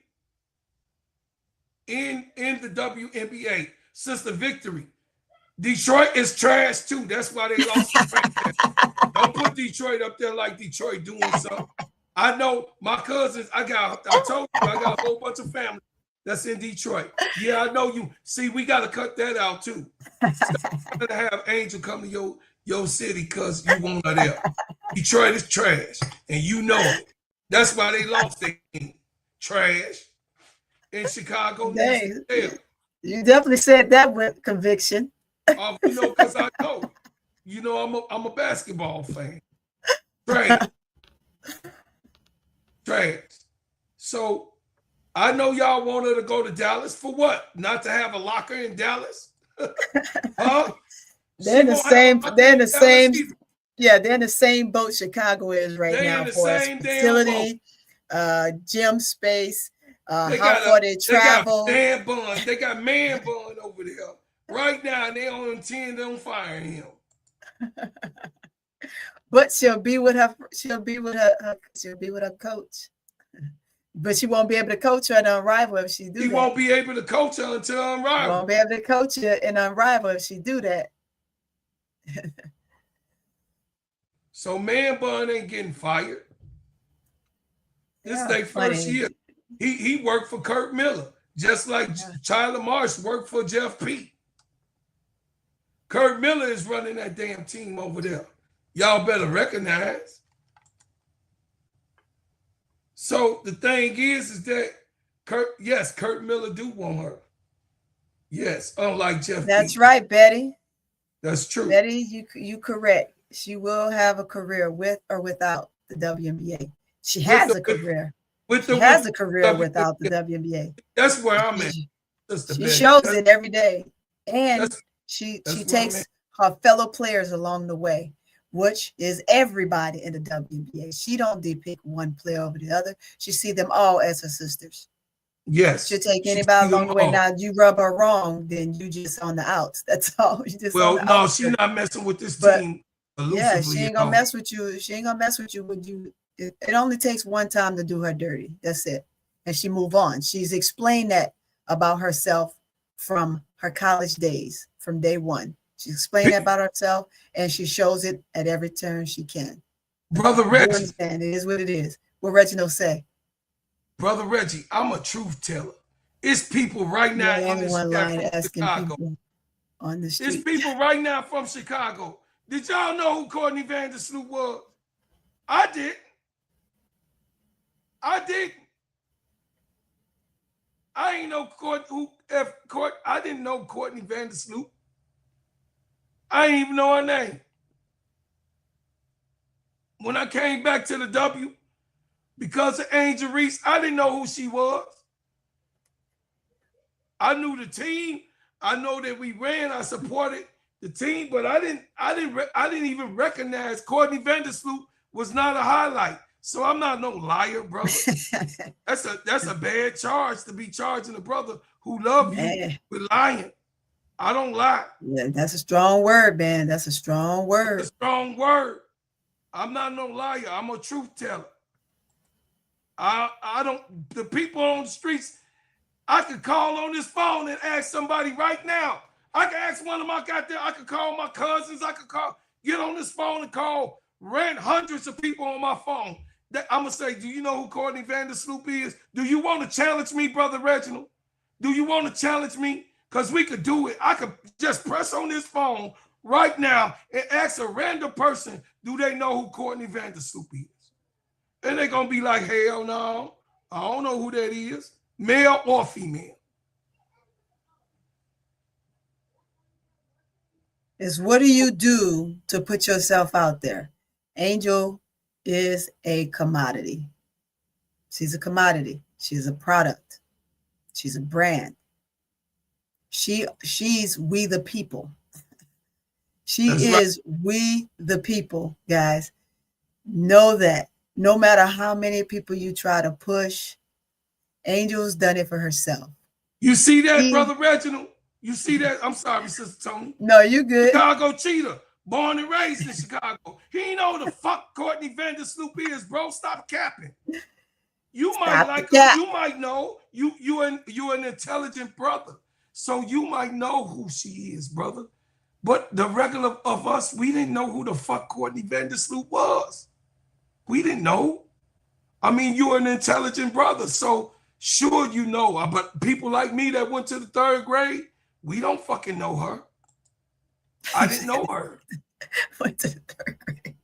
Speaker 3: the WNBA. Sister Victory, Detroit is trash too. That's why they lost the franchise. Don't put Detroit up there like Detroit doing something. I know my cousins, I told you, I got a whole bunch of family that's in Detroit. Yeah, I know you. See, we got to cut that out too. Stop trying to have Angel come to your city because you want her there. Detroit is trash, and you know it. That's why they lost their team. Trash. In Chicago.
Speaker 4: Dang, you definitely said that with conviction.
Speaker 3: Because I know. I'm a basketball fan. Trash. Trash. So I know y'all want her to go to Dallas for what? Not to have a locker in Dallas? Huh?
Speaker 4: They're in the same. They're in the same. Yeah, they're in the same boat Chicago is right now for facility, gym space, how far they travel.
Speaker 3: They got man bun over there right now. And they don't intend on firing him.
Speaker 4: But she'll be with her coach. But she won't be able to coach her in Unrivaled if she do that.
Speaker 3: He won't be able to coach her until Unrivaled.
Speaker 4: Won't be able to coach her in Unrivaled if she do that.
Speaker 3: So Man Bun ain't getting fired. This is their first year. He worked for Kurt Miller, just like Tyler Marsh worked for Jeff P. Kurt Miller is running that damn team over there. Y'all better recognize. So the thing is that Kurt Miller do want her. Yes, unlike Jeff.
Speaker 4: That's right, Betty.
Speaker 3: That's true.
Speaker 4: Betty, you correct. She will have a career with or without the WNBA. She has a career.
Speaker 3: With
Speaker 4: She has a career without the WNBA.
Speaker 3: That's where I'm at.
Speaker 4: She shows it every day, and she takes her fellow players along the way, which is everybody in the WNBA. She don't depict one player over the other. She see them all as her sisters.
Speaker 3: Yes.
Speaker 4: She'll take anybody along the way. Now, you rub her wrong, then you just on the outs. That's all. You just
Speaker 3: well, no, she's not messing with this team.
Speaker 4: Yeah, she ain't gonna mess with you. She ain't gonna mess with you when you. It only takes one time to do her dirty. That's it, and she move on. She's explained that about herself from her college days, from day one. She explained that about herself, and she shows it at every turn she can.
Speaker 3: Brother Reggie,
Speaker 4: it is what it is. What Reginald say?
Speaker 3: Brother Reggie, I'm a truth teller. It's people right now in this Chicago.
Speaker 4: On the street.
Speaker 3: It's people right now from Chicago. Did y'all know who Courtney Vandersloot was? I did. I ain't know I didn't know Courtney Vandersloot. I ain't even know her name. When I came back to the W, because of Angel Reese, I didn't know who she was. I knew the team. I know that we ran. I supported the team, but I didn't even recognize Courtney Vandersloot was not a highlight. So I'm not no liar, brother. That's a bad charge to be charging a brother who love you with lying. I don't lie.
Speaker 4: Yeah, that's a strong word, man. That's a strong word.
Speaker 3: That's a strong word. I'm not no liar. I'm a truth teller. I don't. The people on the streets, I could call on this phone and ask somebody right now. I could ask one of my goddamn. I could call my cousins. I could get on this phone and call hundreds of people on my phone. I'm gonna say, do you know who Courtney Vandersloot is? Do you want to challenge me, Brother Reginald? Do you want to challenge me? Because we could do it. I could just press on this phone right now and ask a random person, do they know who Courtney Vandersloot is? And they're gonna be like, hell no, I don't know who that is, male or female.
Speaker 4: Is what do you do to put yourself out there? Angel is a commodity. She's a commodity. She's a product. She's a brand. She's we the people. She is we the people, guys. Know that. No matter how many people you try to push, Angel's done it for herself.
Speaker 3: You see that, Brother Reginald? You see that? I'm sorry, Sister Tony.
Speaker 4: No, you good.
Speaker 3: Chicago cheater, born and raised in Chicago. He ain't know who the fuck Courtney Vandersloot is, bro. Stop capping. You might like her. You might know. You an intelligent brother, so you might know who she is, brother. But the regular of us, we didn't know who the fuck Courtney Vandersloot was. We didn't know. I mean, you're an intelligent brother, so sure you know. But people like me that went to the 3rd grade, we don't fucking know her. I didn't know her.
Speaker 4: Went to the 3rd grade.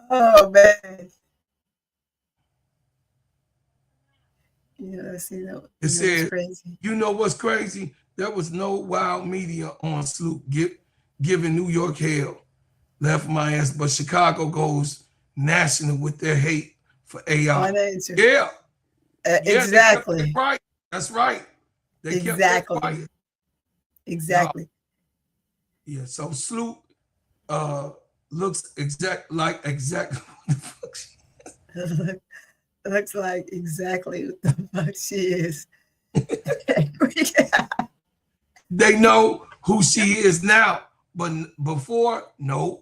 Speaker 4: Oh, man. Yeah, see that.
Speaker 3: It said,
Speaker 4: crazy.
Speaker 3: You know what's crazy? There was no wild media on Sloop giving New York hell. Left my ass, but Chicago goes national with their hate for AI. Yeah.
Speaker 4: Exactly.
Speaker 3: Right. That's right. They
Speaker 4: exactly.
Speaker 3: Kept quiet.
Speaker 4: Exactly.
Speaker 3: Yeah. So Sloop looks exactly what the fuck she is.
Speaker 4: Looks like exactly what the fuck she is.
Speaker 3: They know who she is now, but before, no.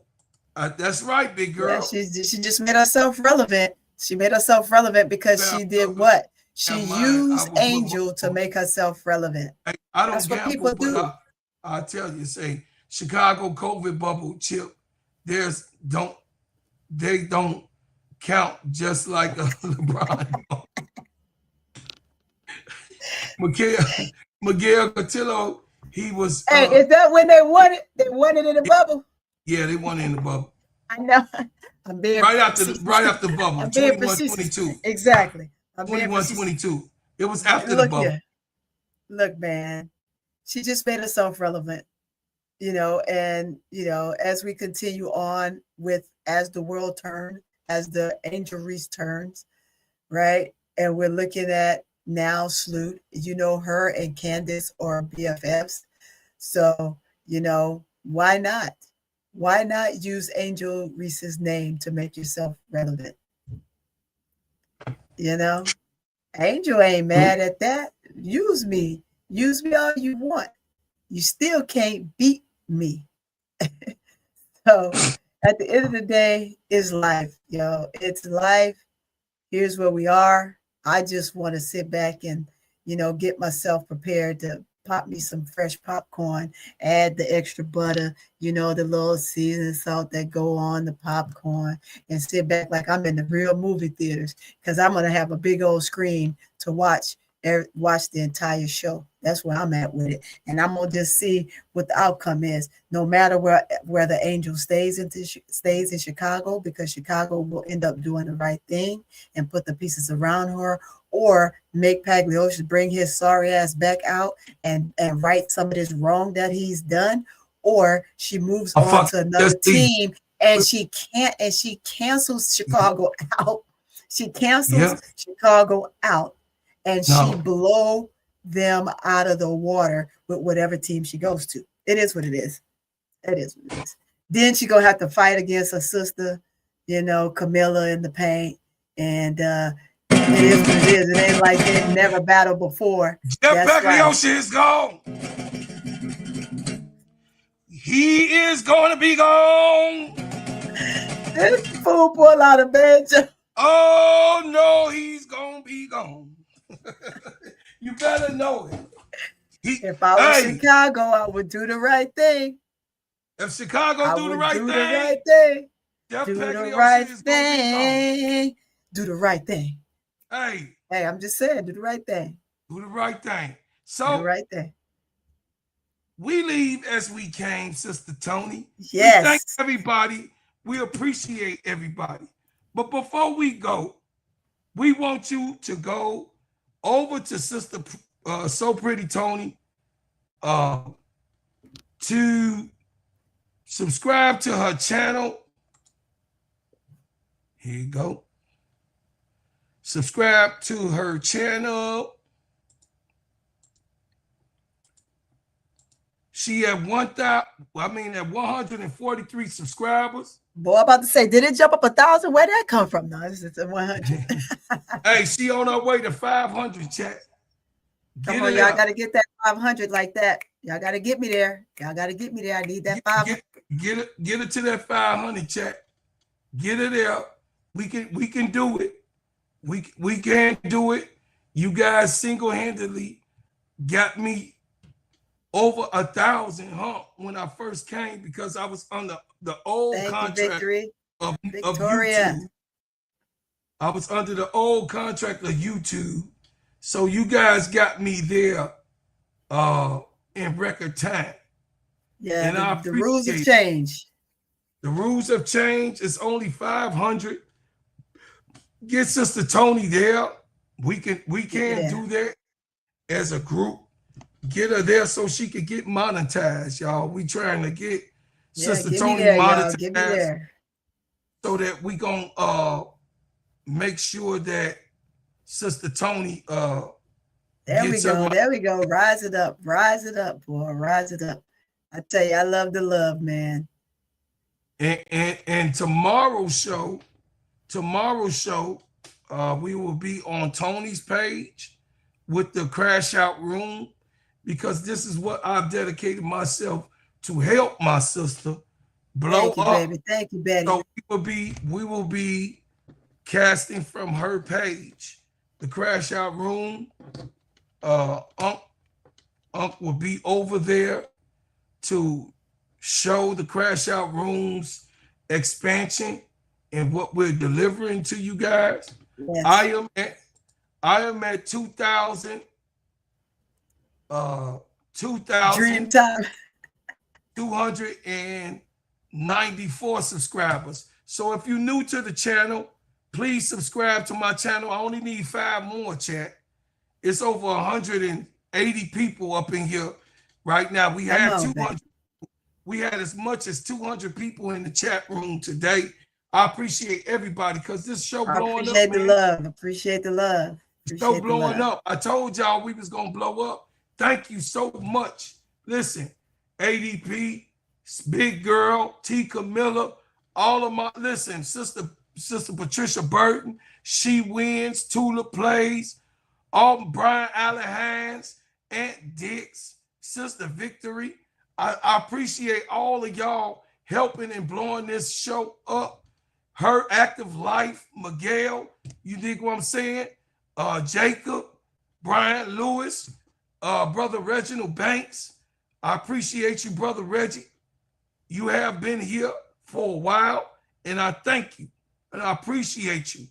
Speaker 3: That's right, big girl.
Speaker 4: Yeah, she just made herself relevant. She made herself relevant because she did what? She used Angel to make herself relevant.
Speaker 3: I don't
Speaker 4: That's
Speaker 3: gamble,
Speaker 4: what people do.
Speaker 3: I tell you, say Chicago COVID bubble chip. They don't count just like a LeBron. Miguel Cotillo, he was.
Speaker 4: Hey, is that when they won it? They won it in the bubble.
Speaker 3: Yeah, they won it in the bubble.
Speaker 4: I know. I'm being
Speaker 3: right after the bubble. 21-22.
Speaker 4: Exactly.
Speaker 3: 21-22. It was after the bubble.
Speaker 4: Here. Look, man, she just made herself relevant. and as we continue on with as the world turns, as the angel Reese turns, right? And we're looking at now Sloot, her and Candace are BFFs. So, why not? Why not use Angel Reese's name to make yourself relevant? Angel ain't mad at that. Use me. Use me all you want. You still can't beat me. So at the end of the day, it's life, It's life. Here's where we are. I just want to sit back and, get myself prepared to pop me some fresh popcorn, add the extra butter, the little seasoning salt that go on the popcorn, and sit back like I'm in the real movie theaters, because I'm going to have a big old screen to watch the entire show. That's where I'm at with it. And I'm going to just see what the outcome is, no matter where the angel stays in Chicago, because Chicago will end up doing the right thing and put the pieces around her, or make Pagliocci bring his sorry ass back out and right some of this wrong that he's done, or she moves on to another team and she cancels Chicago out. She cancels Chicago out, and she blow them out of the water with whatever team she goes to. It is what it is. It is what it is. Then she gonna have to fight against her sister, Camilla in the paint, and it is what it is. It ain't like they never battled before.
Speaker 3: Jeff Pagliocci is gone. He is going to be gone.
Speaker 4: This fool pull out a banjo.
Speaker 3: Oh, no, he's going to be gone. You better know it.
Speaker 4: If I was Chicago, I would do the right thing.
Speaker 3: If Chicago do the right thing,
Speaker 4: Jeff Pagliocci is going to be gone. Do the right thing.
Speaker 3: Hey,
Speaker 4: I'm just saying, do the right thing.
Speaker 3: Do the right thing. So,
Speaker 4: do the right thing.
Speaker 3: We leave as we came, Sister Tony.
Speaker 4: Yes.
Speaker 3: We thank everybody. We appreciate everybody. But before we go, we want you to go over to Sister So Pretty Tony to subscribe to her channel. Here you go. Subscribe to her channel. She at 143 subscribers.
Speaker 4: Boy, I'm about to say, did it jump up 1,000? Where'd that come from? No, it's at 100.
Speaker 3: Hey, she on her way to 500, chat.
Speaker 4: Come on, y'all got to get that 500 like that. Y'all got to get me there. Y'all got to get me there. I need that 500.
Speaker 3: Get it to that 500, chat. Get it there. We can do it. We can do it. You guys single-handedly got me over 1,000 when I first came, because I was on the old contract of YouTube. I was under the old contract of YouTube. So you guys got me there in record time.
Speaker 4: Yeah, and the rules have changed.
Speaker 3: The rules have changed. It's only 500. Get Sister Tony there. We can do that as a group. Get her there so she can get monetized, y'all. We trying to get Sister Tony monetized so that we gonna make sure that Sister Tony
Speaker 4: there we go. Rise it up, boy. Rise it up. I tell you, I love the love, man.
Speaker 3: And tomorrow's show, we will be on Tony's page with the Crash Out Room, because this is what I've dedicated myself to help my sister blow up.
Speaker 4: Baby. Thank you, baby.
Speaker 3: So we will be casting from her page, the Crash Out Room. Unc will be over there to show the Crash Out Room's expansion and what we're delivering to you guys. Yes. I am at 2,000. 2,294 subscribers. So if you're new to the channel, please subscribe to my channel. I only need 5 more, chat. It's over 180 people up in here right now. We had 200. We had as much as 200 people in the chat room today. I appreciate everybody because this show
Speaker 4: I
Speaker 3: blowing up,
Speaker 4: appreciate the
Speaker 3: man.
Speaker 4: love. Appreciate the love.
Speaker 3: Show
Speaker 4: Appreciate the
Speaker 3: blowing
Speaker 4: love.
Speaker 3: up. I told y'all we was gonna blow up. Thank you so much. Listen, ADP, Big Girl, T. Camilla, all of my Sister Patricia Burton, She Wins, Tula Plays, all Brian Allenhands, Aunt Dix, Sister Victory. I appreciate all of y'all helping and blowing this show up. Her Active Life, Miguel, you dig what I'm saying? Jacob, Brian Lewis, Brother Reginald Banks. I appreciate you, Brother Reggie. You have been here for a while, and I thank you, and I appreciate you.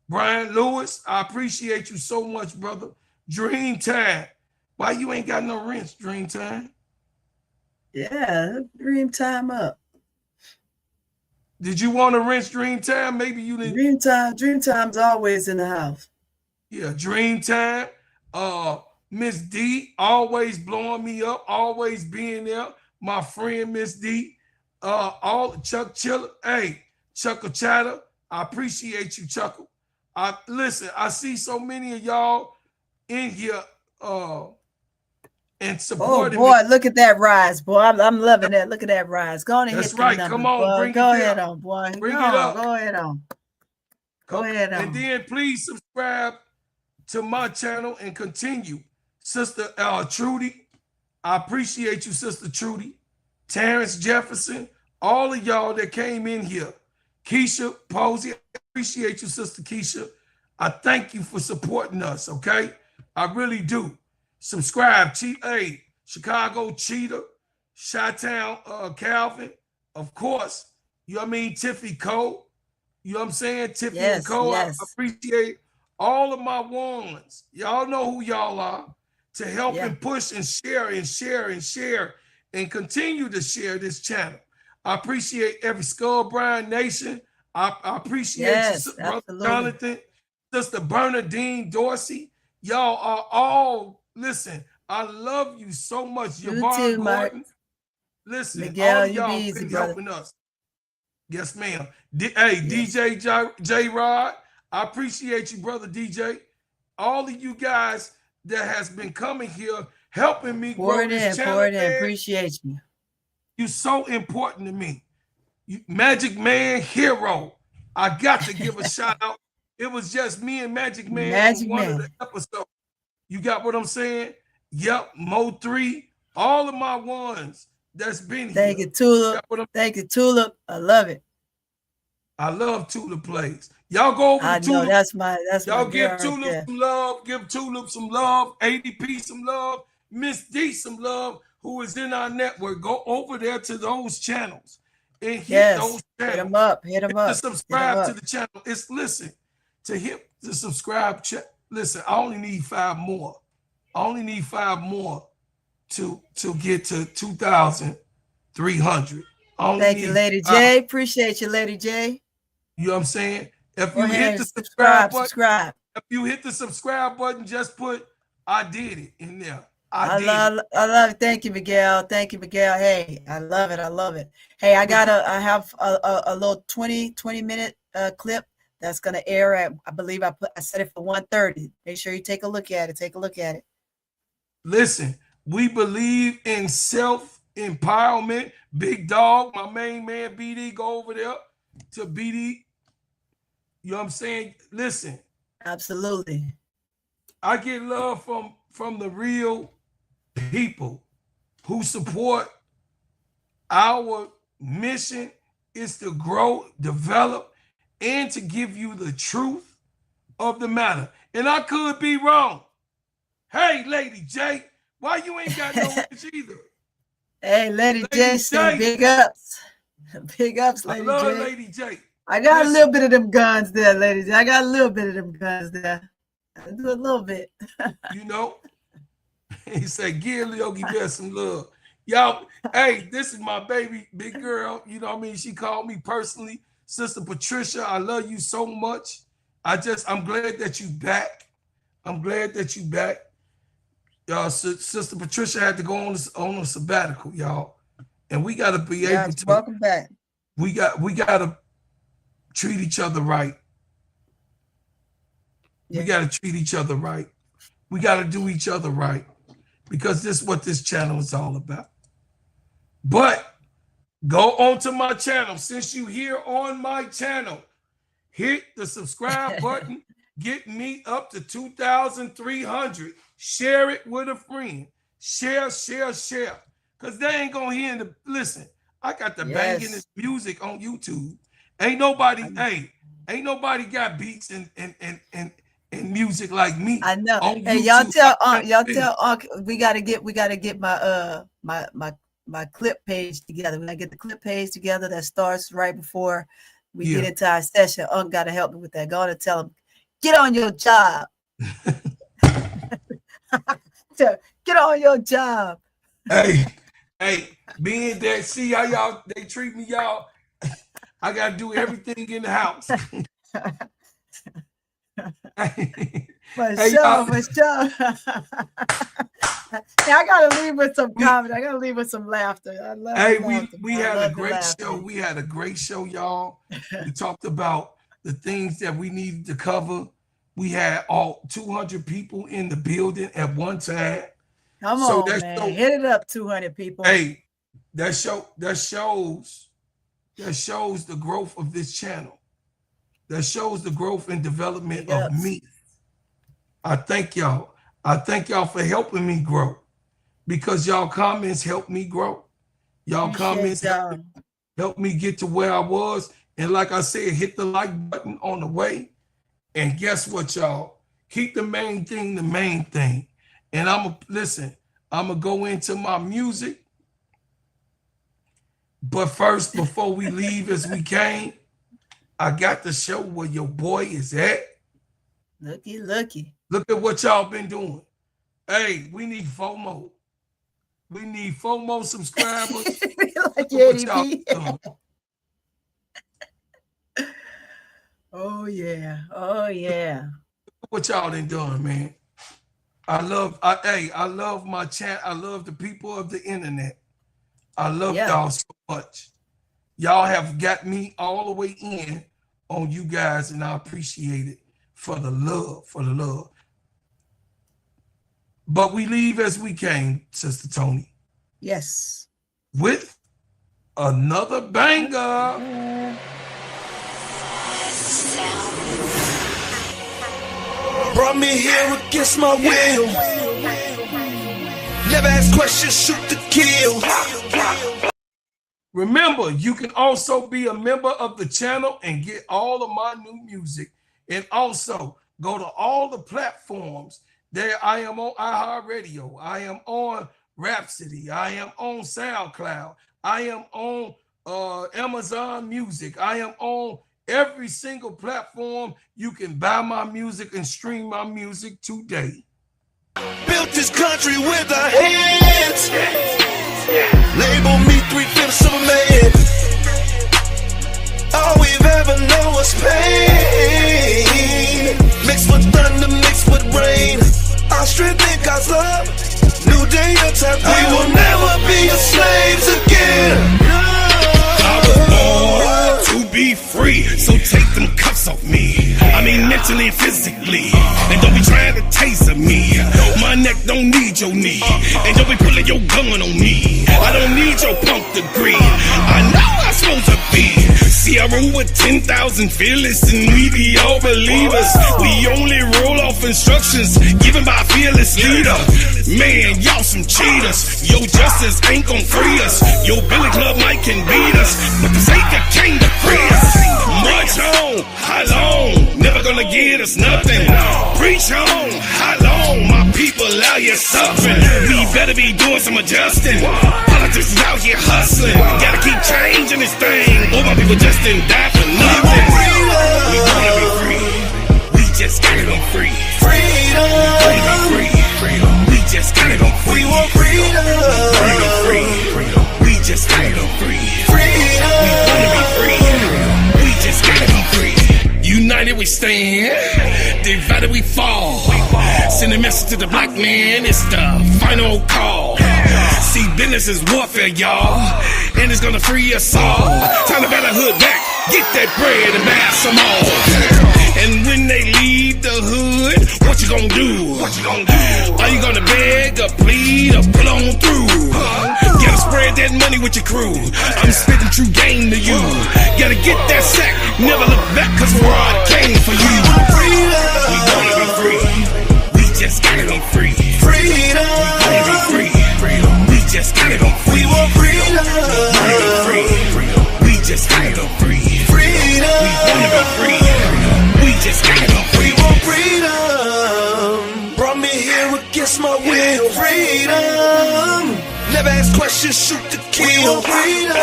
Speaker 3: Brian Lewis, I appreciate you so much, brother. Dream Time. Why you ain't got no rinse, Dream Time?
Speaker 4: Yeah, Dream Time up.
Speaker 3: Did you want to rinse Dream Time? Maybe you didn't.
Speaker 4: Dream Time's always in the house.
Speaker 3: Yeah, Dream Time. Miss D, always blowing me up, always being there. My friend Miss D. All Chuck Chiller. Hey, Chuckle Chatter. I appreciate you, Chuckle. Listen, I see so many of y'all in here and supporting
Speaker 4: Oh boy,
Speaker 3: me.
Speaker 4: look at that rise, boy. I'm loving that. Look at that rise. Go on and
Speaker 3: That's
Speaker 4: hit the
Speaker 3: right.
Speaker 4: numbers,
Speaker 3: Come on,
Speaker 4: boy.
Speaker 3: bring
Speaker 4: Go
Speaker 3: it
Speaker 4: ahead
Speaker 3: down.
Speaker 4: on, boy.
Speaker 3: Bring
Speaker 4: Go
Speaker 3: it
Speaker 4: on,
Speaker 3: up.
Speaker 4: Go ahead on. Go ahead on.
Speaker 3: And then please subscribe to my channel and continue. Sister Trudy, I appreciate you, Sister Trudy. Terrence Jefferson, all of y'all that came in here. Keisha Posey, I appreciate you, Sister Keisha. I thank you for supporting us, okay? I really do. Subscribe, hey, Chicago Cheetah, Chi-Town Calvin, of course, you know what I mean, Tiffy Cole, you know what I'm saying? Tiffy and Cole,
Speaker 4: yes.
Speaker 3: I appreciate all of my ones. Y'all know who y'all are to help and push and share and share and share and continue to share this channel. I appreciate every Skull Brian Nation. I appreciate you, Brother Jonathan, Sister Bernadine Dorsey. Y'all are all, listen, I love you so much. Yvonne Gordon. Listen,
Speaker 4: Miguel,
Speaker 3: all of y'all really helping us. Yes, ma'am. Hey, DJ J-Rod, I appreciate you, brother DJ. All of you guys that has been coming here, helping me grow this channel.
Speaker 4: Pour it in. Appreciate you.
Speaker 3: You're so important to me. Magic Man Hero. I got to give a shout out. It was just me and Magic Man on one of the episodes. You got what I'm saying? Yep, Mo3, all of my ones that's been
Speaker 4: Thank
Speaker 3: here.
Speaker 4: You, Tulip. Thank you, Tulip. I love it.
Speaker 3: I love Tulip Plays. Y'all go over to Tulip.
Speaker 4: Y'all
Speaker 3: give Tulip some love. Give Tulip some love. ADP some love. Miss D some love, who is in our network. Go over there to those channels and hit those channels.
Speaker 4: Hit them up. Hit them up.
Speaker 3: To subscribe to the channel. Listen, to hit the subscribe. Listen, I only need 5 more. I only need 5 more to get to 2,300.
Speaker 4: Thank you, Lady J. Appreciate you, Lady J.
Speaker 3: You know what I'm saying? If you hit the subscribe button, if you hit the subscribe button, just put "I did it" in there. I love
Speaker 4: it. Thank you, Miguel. Thank you, Miguel. Hey, I love it. I love it. Hey, I have a little 20-minute clip that's gonna air at, I believe I set it for 1:30. Make sure you take a look at it. Take a look at it.
Speaker 3: Listen, we believe in self-empowerment. Big Dog, my main man BD, go over there to BD. You know what I'm saying? Listen.
Speaker 4: Absolutely.
Speaker 3: I get love from the real people who support our mission is to grow, develop, and to give you the truth of the matter. And I could be wrong. Hey, Lady J, why you ain't got no rich either?
Speaker 4: Hey, Lady J, say big ups. Big ups, Lady J.
Speaker 3: I love Lady J.
Speaker 4: I got a little bit of them guns there, Lady J. I got a little bit of them guns there. I do a little bit.
Speaker 3: You know? He said, give Yogi Bear some love. Y'all, hey, this is my baby, big girl. You know what I mean? She called me personally. Sister Patricia, I love you so much. I'm glad that you back. I'm glad that you back. Y'all, Sister Patricia had to go on a sabbatical, y'all. and we got to be
Speaker 4: Yeah,
Speaker 3: able to.
Speaker 4: welcome back.
Speaker 3: We got to treat each other right.
Speaker 4: Yeah.
Speaker 3: We got to treat each other right. We got to do each other right, because this is what this channel is all about. But go onto my channel. Since you here on my channel, hit the subscribe button. Get me up to 2,300. Share it with a friend. Share. Because they ain't going to hear the, listen, I got the banging this music on YouTube. Ain't nobody got beats and music like me.
Speaker 4: I know.
Speaker 3: On
Speaker 4: Hey,
Speaker 3: YouTube.
Speaker 4: y'all tell Unc we gotta get my my clip page together. We gotta get the clip page together. That starts right before we get into our session. Unc gotta help me with that. Go on and tell him, get on your job. Get on your job.
Speaker 3: Hey, being that, see how y'all they treat me, y'all. I gotta do everything in the house.
Speaker 4: For sure. I gotta leave with some comedy. I gotta leave with some laughter. I love laughter.
Speaker 3: We had a great show. We had a great show, y'all. We talked about the things that we needed to cover. We had all 200 people in the building at one time.
Speaker 4: Come on, man. Hit it up, 200 people.
Speaker 3: Hey, that shows the growth of this channel. That shows the growth and development of me. I thank y'all. I thank y'all for helping me grow, because y'all comments help me grow. Y'all comments help me get to where I was. And like I said, hit the like button on the way. And guess what, y'all? Keep the main thing the main thing. And I'm gonna go into my music. But first, before we leave as we came, I got to show where your boy is at.
Speaker 4: Looky.
Speaker 3: Look at what y'all been doing. Hey, we need 4 more. We need 4 more subscribers.
Speaker 4: Like Eddie. Oh yeah.
Speaker 3: What y'all done done, man? I love my chat. I love the people of the internet. I love y'all so much. Y'all have got me all the way in on you guys, and I appreciate it for the love. But we leave as we came, Sister Tony.
Speaker 4: Yes.
Speaker 3: With another banger.
Speaker 1: Brought me here against my will. Never ask questions, shoot to kill.
Speaker 3: Remember, you can also be a member of the channel and get all of my new music. And also go to all the platforms. There I am on iHeartRadio. I am on Rhapsody. I am on SoundCloud. I am on Amazon Music. I am on every single platform. You can buy my music and stream my music today.
Speaker 1: Built this country with our hands. Label me 3/5 of a man. All we've ever known was pain. Mixed with thunder, mixed with rain. Our strength in God's love. New day, your time. We will never be slaves again.
Speaker 2: I was born to be free, so take them cuffs off me. I mean mentally and physically. And don't be trying to taser me. My neck don't need your knee. And don't be pulling your gun on me. I don't need your punk degree. I know I'm supposed to be. See, I roll with 10,000 fearless, and we be all believers. We only roll off instructions given by a fearless leader. Man, y'all some cheaters. Your justice ain't gon' free us. Your Billy Club might can beat us, but the Savior came to free us. March on, how long? Never gonna get us nothing. Preach on, how long? My people out here suffering. We better be doing some adjusting. Politics is out here hustling. Gotta keep changing this thing. All my people just didn't die for nothing. We wanna be free. We just gotta be free.
Speaker 1: Freedom.
Speaker 2: We just gotta go free.
Speaker 1: We want freedom.
Speaker 2: We just gotta go free.
Speaker 1: Freedom.
Speaker 2: We wanna be free. We just gotta be free. United we stand, divided we fall. Send a message to the black man, it's the final call. See, business is warfare, y'all. and it's gonna free us all. Time to better hood back, get that bread and buy some more. And when they leave the hood, what you gonna do? What you gonna do? Are you gonna beg or plead or pull on through? Gotta spread that money with your crew. I'm spitting true game to you. Gotta get that sack, never look back, cause we're all came for you. We wanna be free. We just gotta be free.
Speaker 1: Freedom.
Speaker 2: We wanna be free. We just gotta be free.
Speaker 1: We want freedom.
Speaker 2: We wanna be free. We just gotta be free.
Speaker 1: Freedom.
Speaker 2: We wanna be free. We just gotta be free.
Speaker 1: We want freedom. Brought me here against my will. Freedom. Never ask questions, shoot to kill. Freedom.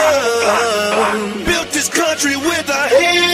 Speaker 1: Built this country with our hands.